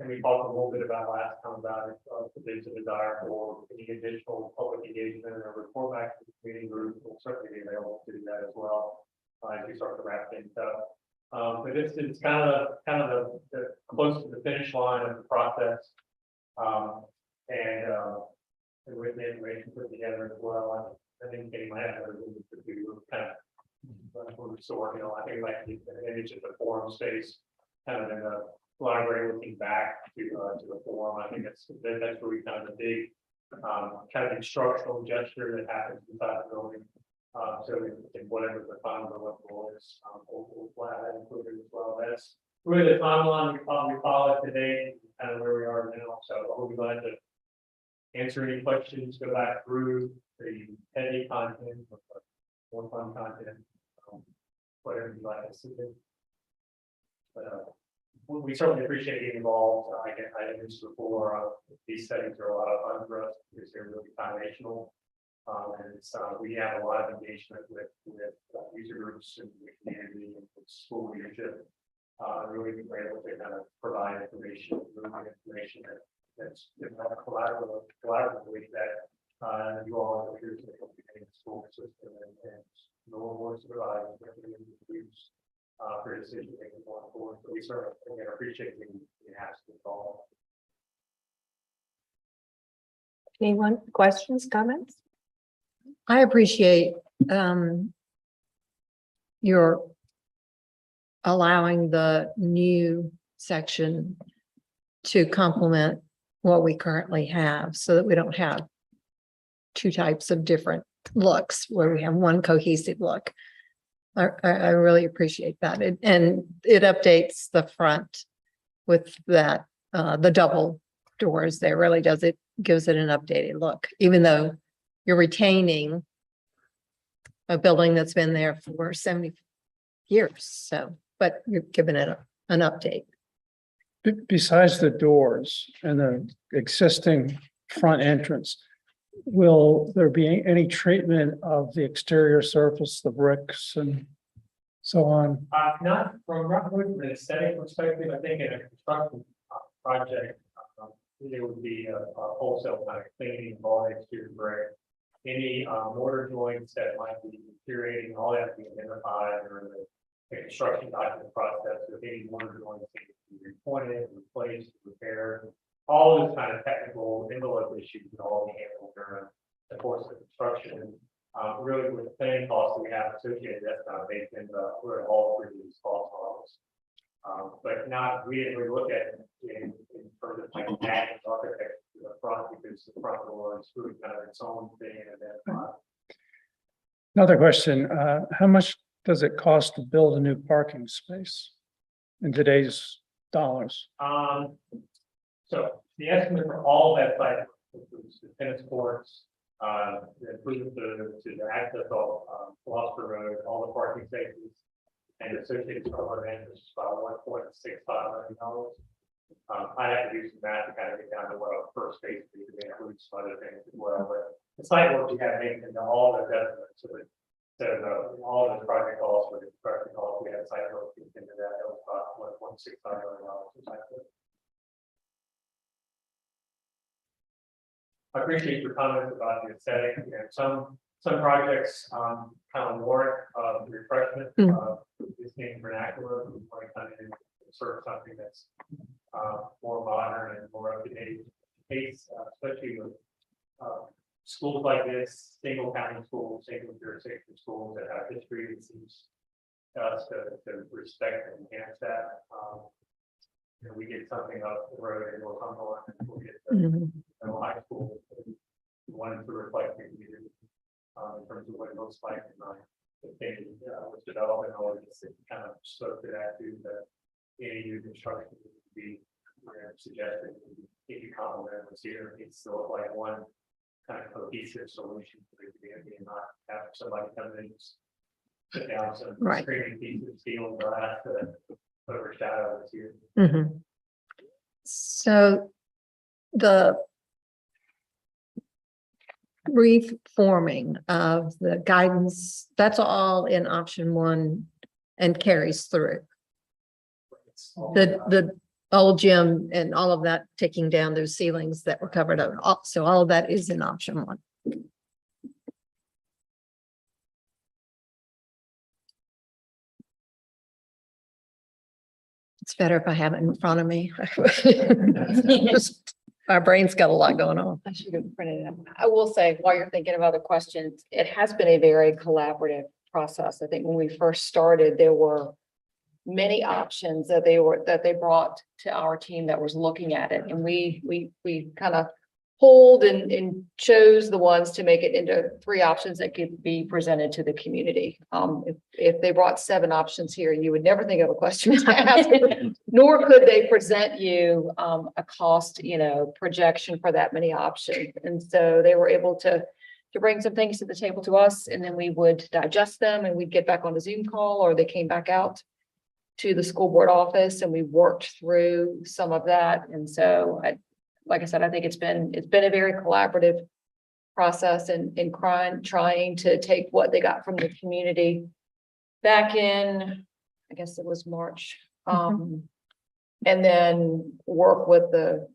And we talked a little bit about last time about if there's a desire for any additional public engagement or report back to the community group. We'll certainly be available to do that as well as we start to wrap things up. But this is kind of the close to the finish line of the process. And with the information put together as well, I think they might have we were kind of we're still working on. I think like the image of the forum space kind of in library looking back to the forum. I think that's really kind of the big kind of instructional gesture that happens inside the building. So in whatever the final level is, we'll have that included as well. That's really the timeline we follow today, kind of where we are now. So I'll be glad to answer any questions, go back through the heavy content, more fun content, whatever you'd like to see. But we certainly appreciate getting involved. I did this before. These settings are a lot of fun for us because they're really foundational. And it's, we have a lot of engagement with user groups and the community and with school leadership. Really we're able to kind of provide information that's collaboratively that you all are here to help the school system and no one wants to provide use for decision making going forward. So we certainly appreciate the asking call. Anyone, questions, comments? I appreciate your allowing the new section to complement what we currently have so that we don't have two types of different looks where we have one cohesive look. I really appreciate that. And it updates the front with that, the double doors there really does. It gives it an updated look, even though you're retaining a building that's been there for 70 years. So, but you're giving it an update. Besides the doors and the existing front entrance, will there be any treatment of the exterior surface, the bricks and so on? Not from an aesthetic perspective. I think in a construction project, there would be a wholesale kind of cleaning of all exterior brick. Any mortar joints that might be deteriorating, all that to be identified during the construction document process. If any mortar joints need to be repointed, replaced, repaired, all those kind of technical envelope issues can all be handled during the course of construction. Really, with the planning costs that we have associated, that's not baked into all three of these cost models. But not, we didn't really look at it in terms of like adding architecture to the front because the front door is really kind of its own thing. And then Another question, how much does it cost to build a new parking space in today's dollars? So the estimate for all that site includes the tennis courts, the improvement to the access of Philosopher Road, all the parking spaces, and associated with interest is about $1.65 million. I have to do some math to kind of get down to what our first space would be, to include some other things as well. But the site work we have made into all the estimates. So all of the project costs for the construction costs, we had site work into that. That was about $1.65 million. I appreciate your comments about the aesthetic. You know, some projects kind of warrant the refreshment of existing vernacular. We want to kind of insert something that's more modern and more up to date. Especially with schools like this, single county schools, single jurisdiction schools that have history. It seems us to respect and enhance that. You know, we get something up the road and we'll come on and we'll get high school. We wanted to reflect the community in terms of what it looks like and the thing with development, all of this kind of spoke to that too. That any new construction would be suggested if you compliment what's here, it needs to look like one kind of cohesive solution for the community and not have somebody come in and sit down some screening pieces of steel and glass to overshadow what's here. So the reforming of the guidance, that's all in option one and carries through. The old gym and all of that, taking down those ceilings that were covered up. So all of that is in option one. It's better if I have it in front of me. Our brain's got a lot going on. I should have printed it out. I will say, while you're thinking of other questions, it has been a very collaborative process. I think when we first started, there were many options that they brought to our team that was looking at it. And we kind of pulled and chose the ones to make it into 3 options that could be presented to the community. If they brought 7 options here, you would never think of a question to ask, nor could they present you a cost, projection for that many options. And so they were able to bring some things to the table to us, and then we would digest them and we'd get back on the Zoom call, or they came back out to the school board office and we worked through some of that. And so like I said, I think it's been a very collaborative process and trying to take what they got from the community back in, I guess it was March. And then work with the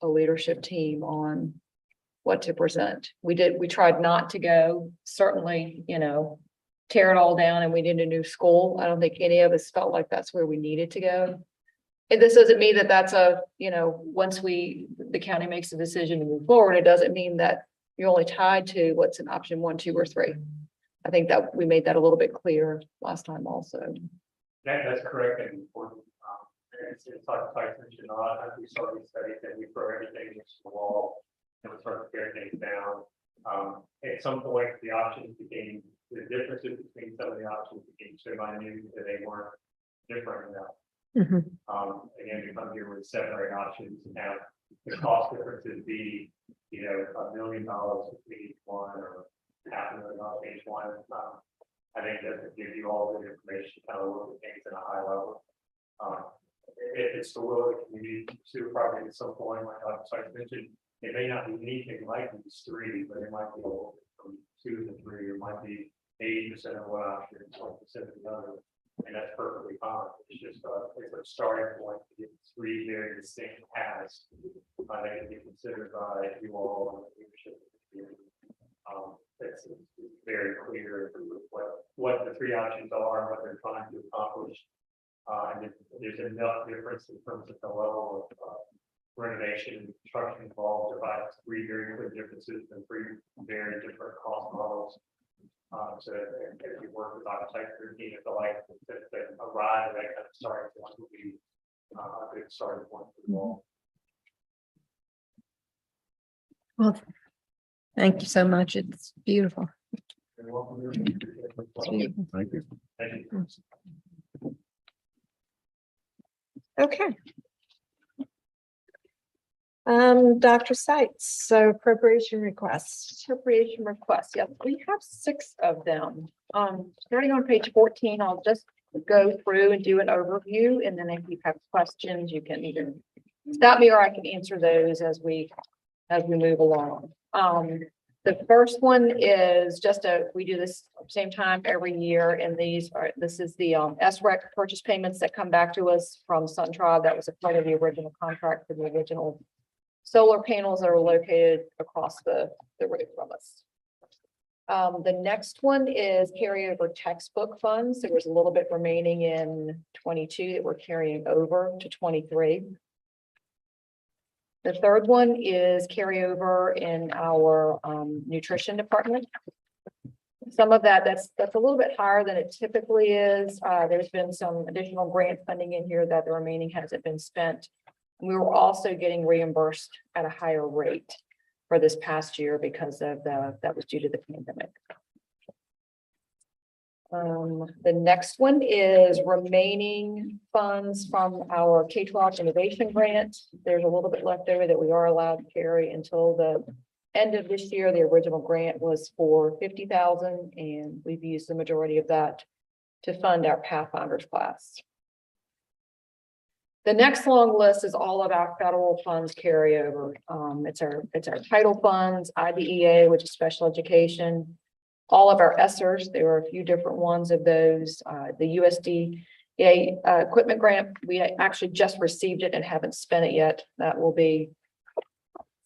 leadership team on what to present. We tried not to go, certainly, tear it all down and we need a new school. I don't think any of us felt like that's where we needed to go. And this doesn't mean that that's once the county makes a decision to move forward, it doesn't mean that you're only tied to what's an option 1, 2, or 3. I think that we made that a little bit clear last time also. That's correct and important. It's like I mentioned, a lot of times we start these studies and we throw everything against the wall and we start to tear things down. At some point, the differences between some of the options became so minute that they weren't different enough. Again, we come here with 7 or 8 options and have the cost differences be, $1 million between each one or $500,000 each one. I think that gives you all the information, kind of look at things at a high level. If it's the will of the community to probably at some point, like I mentioned, it may not be anything like these 3, but it might be a little bit from 2 to 3, or it might be 80% of one option, 20% of the other. And that's perfectly fine. It's just it's a starting point to get 3 very distinct paths. I think to be considered by you all and the leadership of the community. It's very clear what the 3 options are, what they're trying to accomplish. And there's enough difference in terms of the level of renovation and construction involved. About 3 very clear differences and 3 very different cost models. So if you work with architects or team, if they like to arrive at that kind of starting point would be a good starting point for you all. Well, thank you so much. It's beautiful. You're welcome. Thank you. Thank you. Okay. Dr. Seitz, so appropriation requests. Appropriation requests, yes, we have 6 of them. Starting on page 14, I'll just go through and do an overview, and then if you have questions, you can either stop me or I can answer those as we move along. The first one is we do this same time every year, and this is the SREC purchase payments that come back to us from Sun Tribe. That was a part of the original contract for the original solar panels that are located across the road from us. The next one is carryover textbook funds. There was a little bit remaining in 22 that we're carrying over to 23. The third one is carryover in our nutrition department. Some of that's a little bit higher than it typically is. There's been some additional grant funding in here that the remaining hasn't been spent. We were also getting reimbursed at a higher rate for this past year because of that was due to the pandemic. The next one is remaining funds from our K-12 innovation grant. There's a little bit left over that we are allowed to carry until the end of this year. The original grant was for $50,000, and we've used the majority of that to fund our Pathfinders class. The next long list is all of our federal funds carryover. It's our title funds, IDEA, which is special education, all of our ESSERs. There are a few different ones of those. The USDA equipment grant, we actually just received it and haven't spent it yet. That will be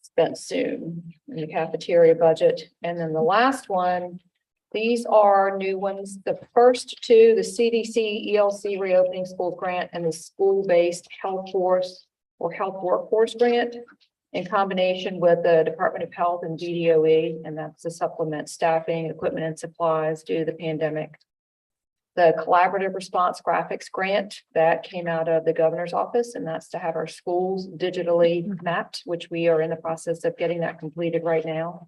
spent soon in the cafeteria budget. And then the last one, these are new ones. The first 2, the CDC ELC reopening schools grant and the school-based health force or health workforce grant in combination with the Department of Health and DDOE, and that's to supplement staffing, equipment, and supplies due to the pandemic. the collaborative response graphics grant that came out of the governor's office, and that's to have our schools digitally mapped, which we are in the process of getting that completed right now.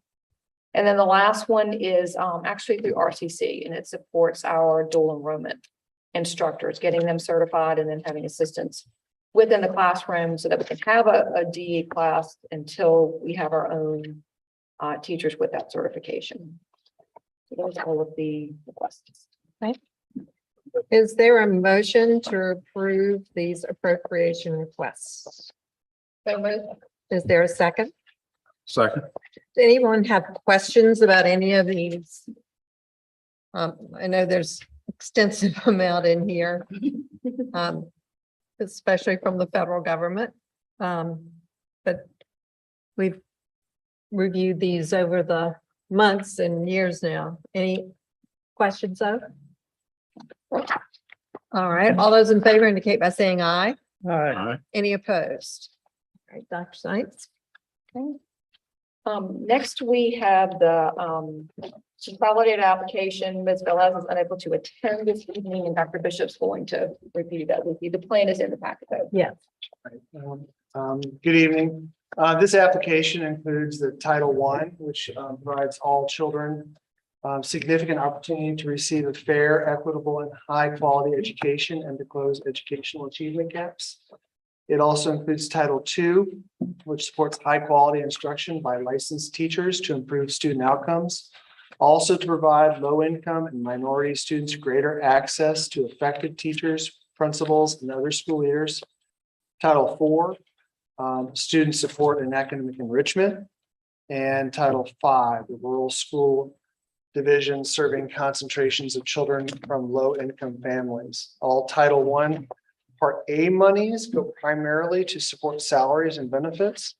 And then the last one is actually through RCC, and it supports our dual enrollment instructors, getting them certified and then having assistants within the classroom so that we can have a DE class until we have our own teachers with that certification. So those are all of the requests. Is there a motion to approve these appropriation requests? So moved. Is there a second? Second. Does anyone have questions about any of these? I know there's extensive amount in here, especially from the federal government. But we've reviewed these over the months and years now. Any questions though? All right, all those in favor indicate by saying aye. All right. Aye. Any opposed? All right, Dr. Science. Next, we have the consolidated application. Ms. Velez is unable to attend this evening, and Dr. Bishop's going to review that with you. The plan is in the packet though. Yes. Good evening. This application includes the Title I, which provides all children significant opportunity to receive a fair, equitable, and high-quality education and to close educational achievement gaps. It also includes Title II, which supports high-quality instruction by licensed teachers to improve student outcomes. Also to provide low-income and minority students greater access to effective teachers, principals, and other school leaders. Title IV, student support and academic enrichment. And Title V, the rural school division serving concentrations of children from low-income families. All Title I Part A monies go primarily to support salaries and benefits.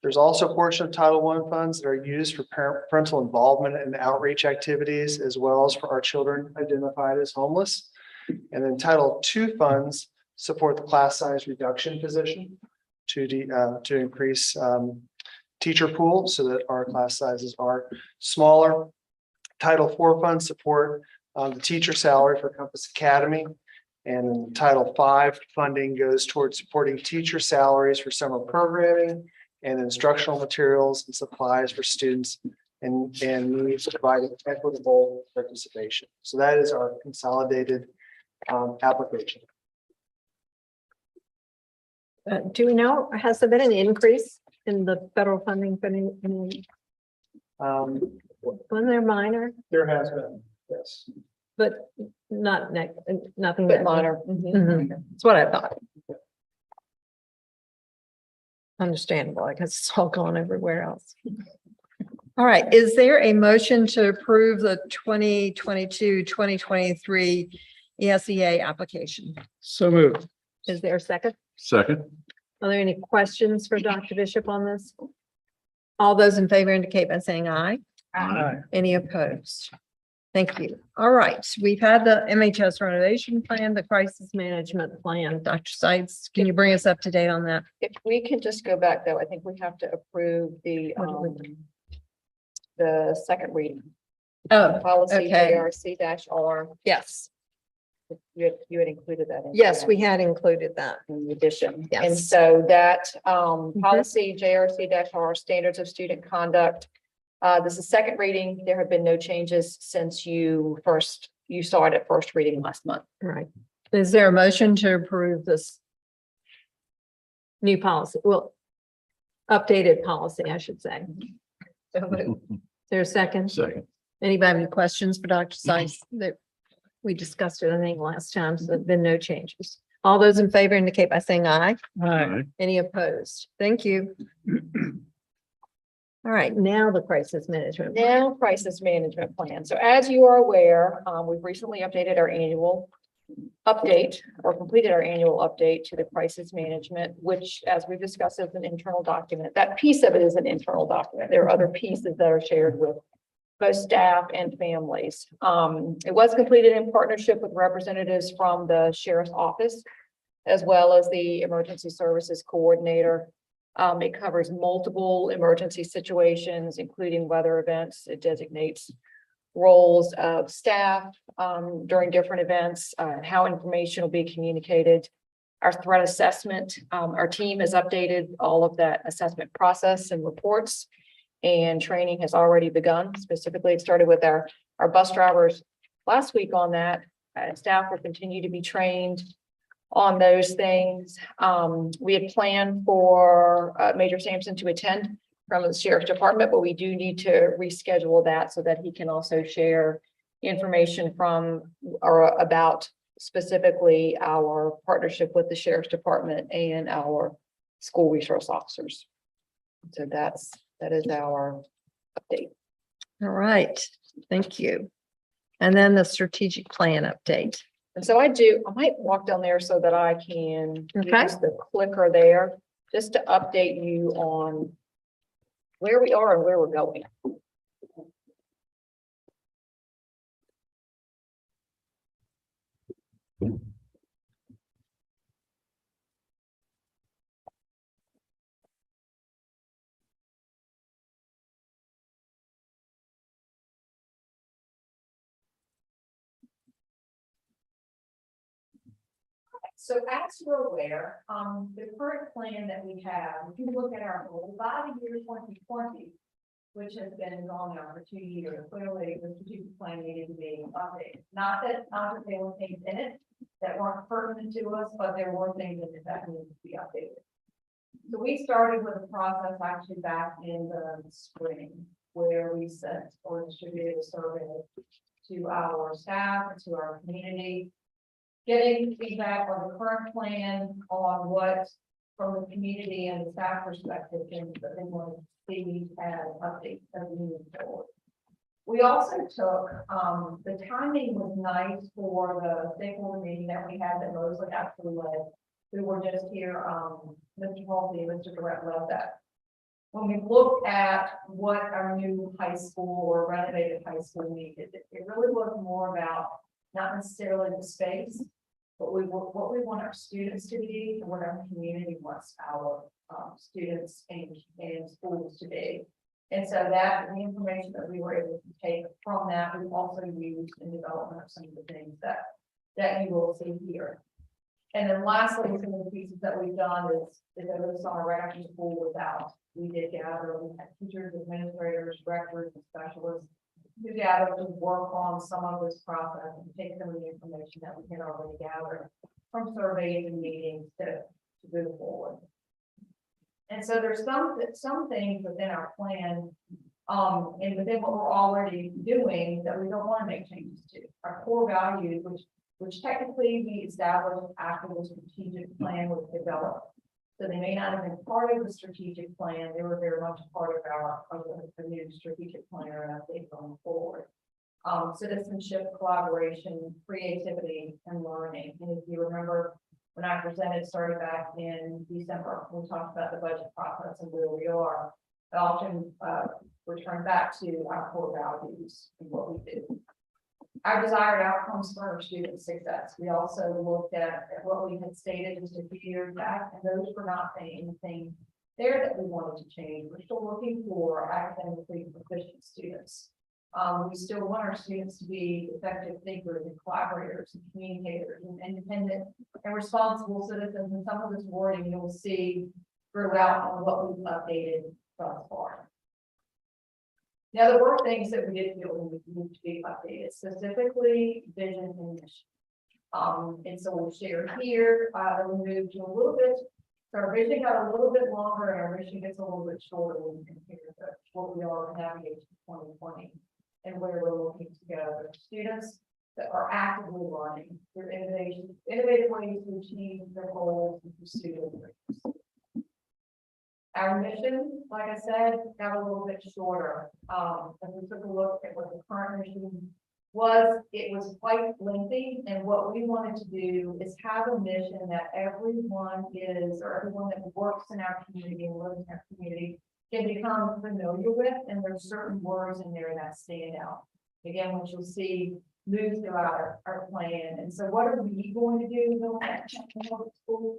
There's also a portion of Title I funds that are used for parental involvement and outreach activities, as well as for our children identified as homeless. And then Title II funds support the class size reduction position to increase teacher pool so that our class sizes are smaller. Title IV funds support the teacher salary for Compass Academy. And then Title V funding goes towards supporting teacher salaries for summer programming and instructional materials and supplies for students and needs providing equitable participation. So that is our consolidated application. Do we know, has there been an increase in the federal funding for any, wasn't there minor, There has been, yes. but nothing. But that- minor. Mhm. That's what I thought. Understandable, I guess it's all gone everywhere else. All right, is there a motion to approve the 2022-2023 ESEA application? So moved. Is there a second? Second. Are there any questions for Dr. Bishop on this? All those in favor indicate by saying aye. Aye. Any opposed? Thank you. All right, we've had the MHS renovation plan, the crisis management plan. Dr. Sides, can you bring us up to date on that? If we can just go back though, I think we have to approve the second reading. Oh, Policy okay. JRC-R. yes. You had included that. in Yes, there. we had included that. In addition. Yes. And so that policy JRC-R, standards of student conduct. This is second reading. There have been no changes since you saw it at first reading last month. Right. Is there a motion to approve this new policy? Well, updated policy, I should say. Is there a second? Second. Anybody have any questions for Dr. Seiss? That we discussed it, I think, last time, so there've been no changes. All those in favor indicate by saying aye. Aye. Any opposed? Thank you. All right, now the crisis management. Now crisis management plan. So as you are aware, we've recently updated our annual update or completed our annual update to the crisis management, which, as we discussed, is an internal document. That piece of it is an internal document. There are other pieces that are shared with both staff and families. It was completed in partnership with representatives from the sheriff's office, as well as the emergency services coordinator. It covers multiple emergency situations, including weather events. It designates roles of staff during different events, how information will be communicated. Our threat assessment, our team has updated all of that assessment process and reports. And training has already begun. Specifically, it started with our bus drivers last week on that. Staff will continue to be trained on those things. We had planned for Major Sampson to attend from the sheriff's department, but we do need to reschedule that so that he can also share information from or about specifically our partnership with the sheriff's department and our school resource officers. So that is our update. All right, thank you. And then the strategic plan update. And so I might walk down there so that I can Okay. use the clicker there, just to update you on where we are and where we're going. So as you're aware, the current plan that we have, if you look at our goal by the year 2020, which has been going on for 2 years, clearly the strategic plan needed to be updated. Not that there were things in it that weren't pertinent to us, but there were things in it that needed to be updated. So we started with a process actually back in the spring, where we sent or distributed a survey to our staff and to our community, getting feedback on the current plan, on what, from the community and the staff perspective, things that they want to see as updates as we move forward. We also took, the timing was nice for the stakeholder meeting that we had that Mosley actually led. We were just here, Mr. Halsey and Mr. Durrett led that. When we looked at what our new high school or renovated high school needed, it really was more about not necessarily the space, but what we want our students to be and what our community wants our students and schools to be. And so that the information that we were able to take from that, we've also used in development of some of the things that you will see here. And then lastly, some of the pieces that we've done is that we saw right after school was out. We did gather, we had teachers, administrators, directors, and specialists who gathered to work on some of this process and take some of the information that we had already gathered from surveys and meetings to move forward. And so there's some things within our plan, and within what we're already doing that we don't want to make changes to. Our core values, which technically we established after the strategic plan was developed. So they may not have been part of the strategic plan. They were very much part of the new strategic plan or update going forward. Citizenship, collaboration, creativity, and learning. And if you remember, when I presented, started back in December, we talked about the budget process and where we are. I often return back to our core values and what we do. Our desired outcomes for our student success. We also looked at what we had stated just a few years back, and those were not anything there that we wanted to change. We're still looking for academically proficient students. We still want our students to be effective thinkers and collaborators and communicators and independent and responsible citizens. And some of this wording you'll see throughout on what we've updated thus far. Now, there were things that we did feel we need to be updated, specifically vision and mission. And so we'll share here, we moved to a little bit, so our vision got a little bit longer and our mission gets a little bit shorter when we compare to what we are navigating 2020 and where we're looking to go. Students that are actively learning through innovative ways to achieve their goals and pursue their dreams. Our mission, like I said, got a little bit shorter. And we took a look at what the current mission was. It was quite lengthy, and what we wanted to do is have a mission that everyone that works in our community and lives in our community can become familiar with, and there's certain words in there that stand out. Again, which you'll see move throughout our plan. And so what are we going to do going at school?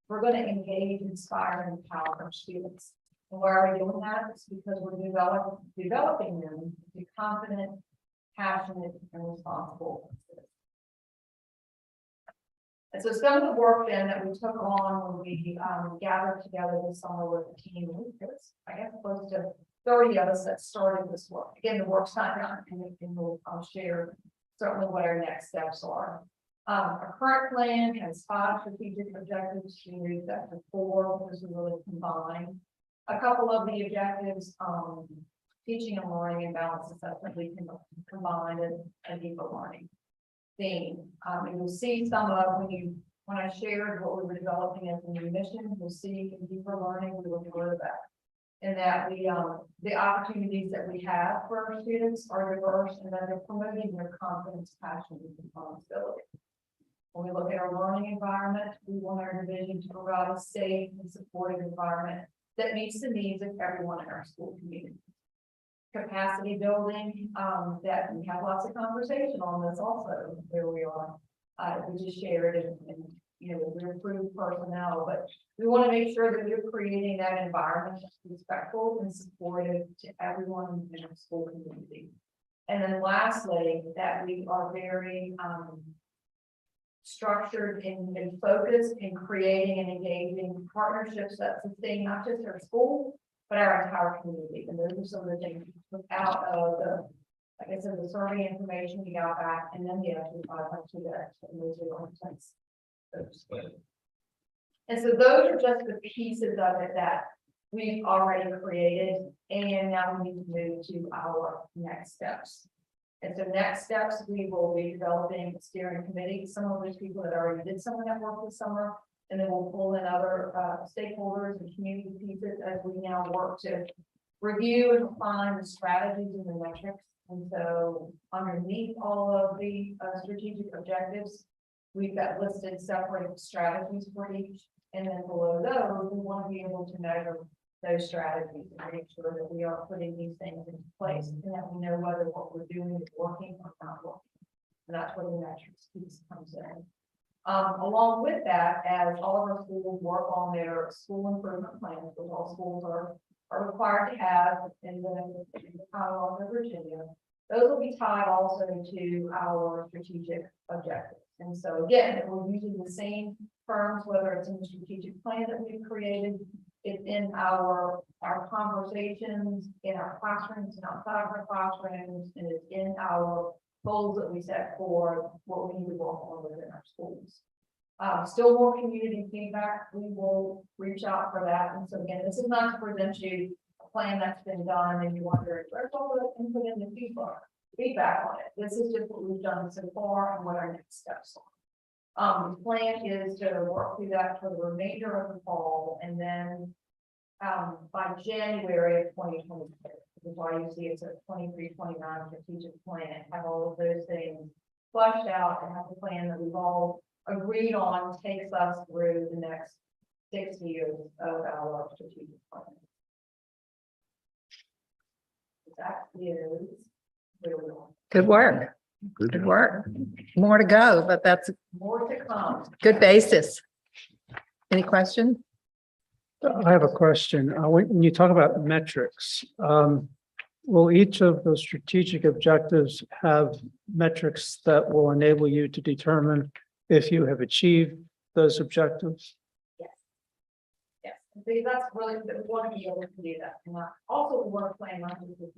We're going to engage, inspire, and empower our students. And why are we doing that? It's because we're developing them to be confident, passionate, and responsible. And so some of the work then that we took on when we gathered together this summer with the team, it's, I guess, close to 30 of us that started this work. Again, the work's not done, and we'll share certainly what our next steps are. Our current plan has 5 strategic objectives. We moved that to 4 because we really combined a couple of the objectives, teaching and learning and balance assessment. We can combine a deeper learning theme. And you'll see some of when I shared what we were developing as a new mission, you'll see in deeper learning, we will go to that. And that the opportunities that we have for our students are diverse and that they're promoting their confidence, passion, and responsibility. When we look at our learning environment, we want our division to provide a safe and supportive environment that meets the needs of everyone in our school community. Capacity building, that we have lots of conversation on this also, where we are. We just shared and we approved personnel, but we want to make sure that we're creating that environment that's respectful and supportive to everyone in our school community. And then lastly, that we are very structured and focused in creating and engaging partnerships that sustain not just our school, but our entire community. And those are some of the things we took out of the, like I said, the survey information we got back, and then the actual 5.2 that those are the points. And so those are just the pieces of it that we've already created, and now we need to move to our next steps. And so next steps, we will be developing a steering committee, some of those people that already did some of that work this summer, and then we'll pull in other stakeholders and community pieces as we now work to review and refine the strategies and the metrics. And so underneath all of the strategic objectives, we've got listed separate strategies for each. And then below those, we want to be able to measure those strategies and make sure that we are putting these things into place and that we know whether what we're doing is working or not working. And that's where the metrics piece comes in. Along with that, as all of our schools work on their school improvement plans, which all schools are required to have in the Commonwealth of Virginia, those will be tied also to our strategic objectives. And so again, we're using the same terms, whether it's in the strategic plan that we've created, it's in our conversations in our classrooms and outside of our classrooms, and it's in our goals that we set for what we need to work on within our schools. Still more community feedback. We will reach out for that. And so again, this is not to present you a plan that's been done and you wonder where's all the input in the feedback on it. This is just what we've done so far and what our next steps are. The plan is to work through that for the remainder of the fall, and then by January of 2022, which is why you see it's a 23-29 strategic plan, have all of those things flushed out and have a plan that we've all agreed on takes us through the next 6 years of our strategic plan. That is where we are. Good work. Good work. More to go, but that's a More to come. good basis. Any questions? I have a question. When you talk about metrics, will each of those strategic objectives have metrics that will enable you to determine if you have achieved those objectives? Yes, because that's really, we want to be able to do that. And also we want to plan not just with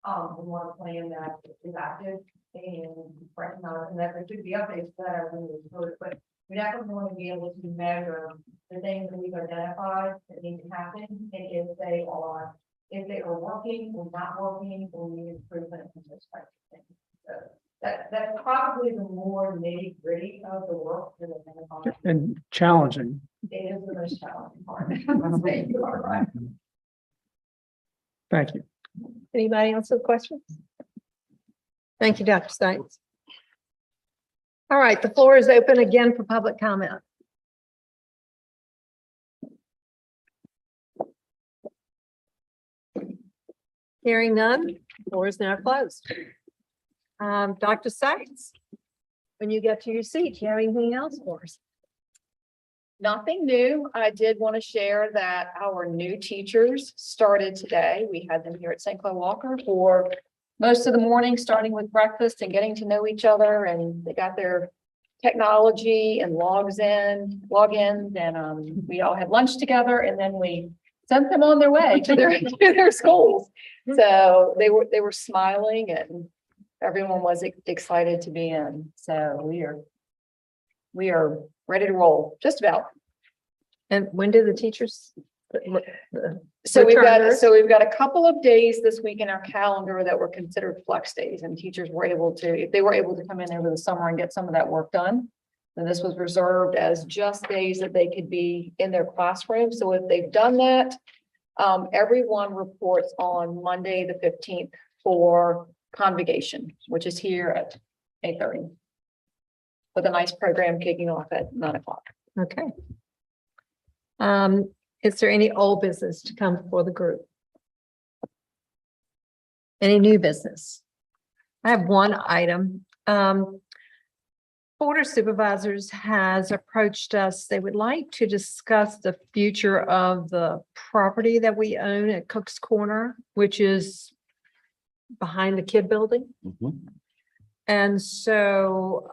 we want to plan that is active and recognize, and that there should be updates to that as we move forward. But we definitely want to be able to measure the things that we've identified that need to happen, and if they are working or not working, or need improvement in those types of things. So that's probably the more nitty gritty of the work that identify. And challenging. It is the most challenging part. You are right. Thank you. Anybody else with questions? Thank you, Dr. Stites. All right, the floor is open again for public comment. Hearing none, floor is now closed. Dr. Stites, when you get to your seat, do you have anything else for us? Nothing new. I did want to share that our new teachers started today. We had them here at St. Clair Walker for most of the morning, starting with breakfast and getting to know each other, and they got their technology and logins, and we all had lunch together, and then we sent them on their way to their to their schools. So they were smiling, and everyone was excited to be in. So we are ready to roll, just about. And when do the teachers? So Returners. we've got a couple of days this week in our calendar that were considered flex days, and teachers were able to, if they were able to come in over the summer and get some of that work done, then this was reserved as just days that they could be in their classroom. So if they've done that, everyone reports on Monday, the 15th for convocation, which is here at 8:30. With a nice program kicking off at 9 o'clock. Okay. Is there any old business to come before the group? Any new business? I have one item. Board of Supervisors has approached us. They would like to discuss the future of the property that we own at Cook's Corner, which is behind the Kid Building. And so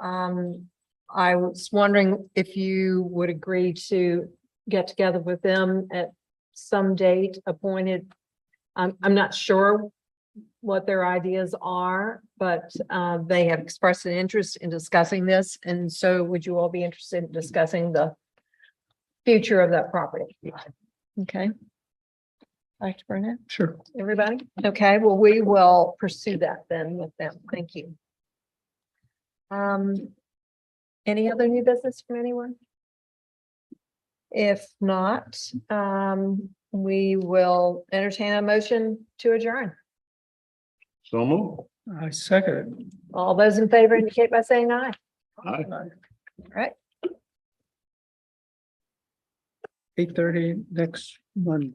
I was wondering if you would agree to get together with them at some date appointed. I'm not sure what their ideas are, but they have expressed an interest in discussing this. And so would you all be interested in discussing the future of that property? Okay. Dr. Burnett, Sure. everybody? Okay, well, we will pursue that then with them. Thank you. Any other new business from anyone? If not, we will entertain a motion to adjourn. So move. I second All those in favor indicate by saying aye. Aye. All right. it. 8:30 next Monday.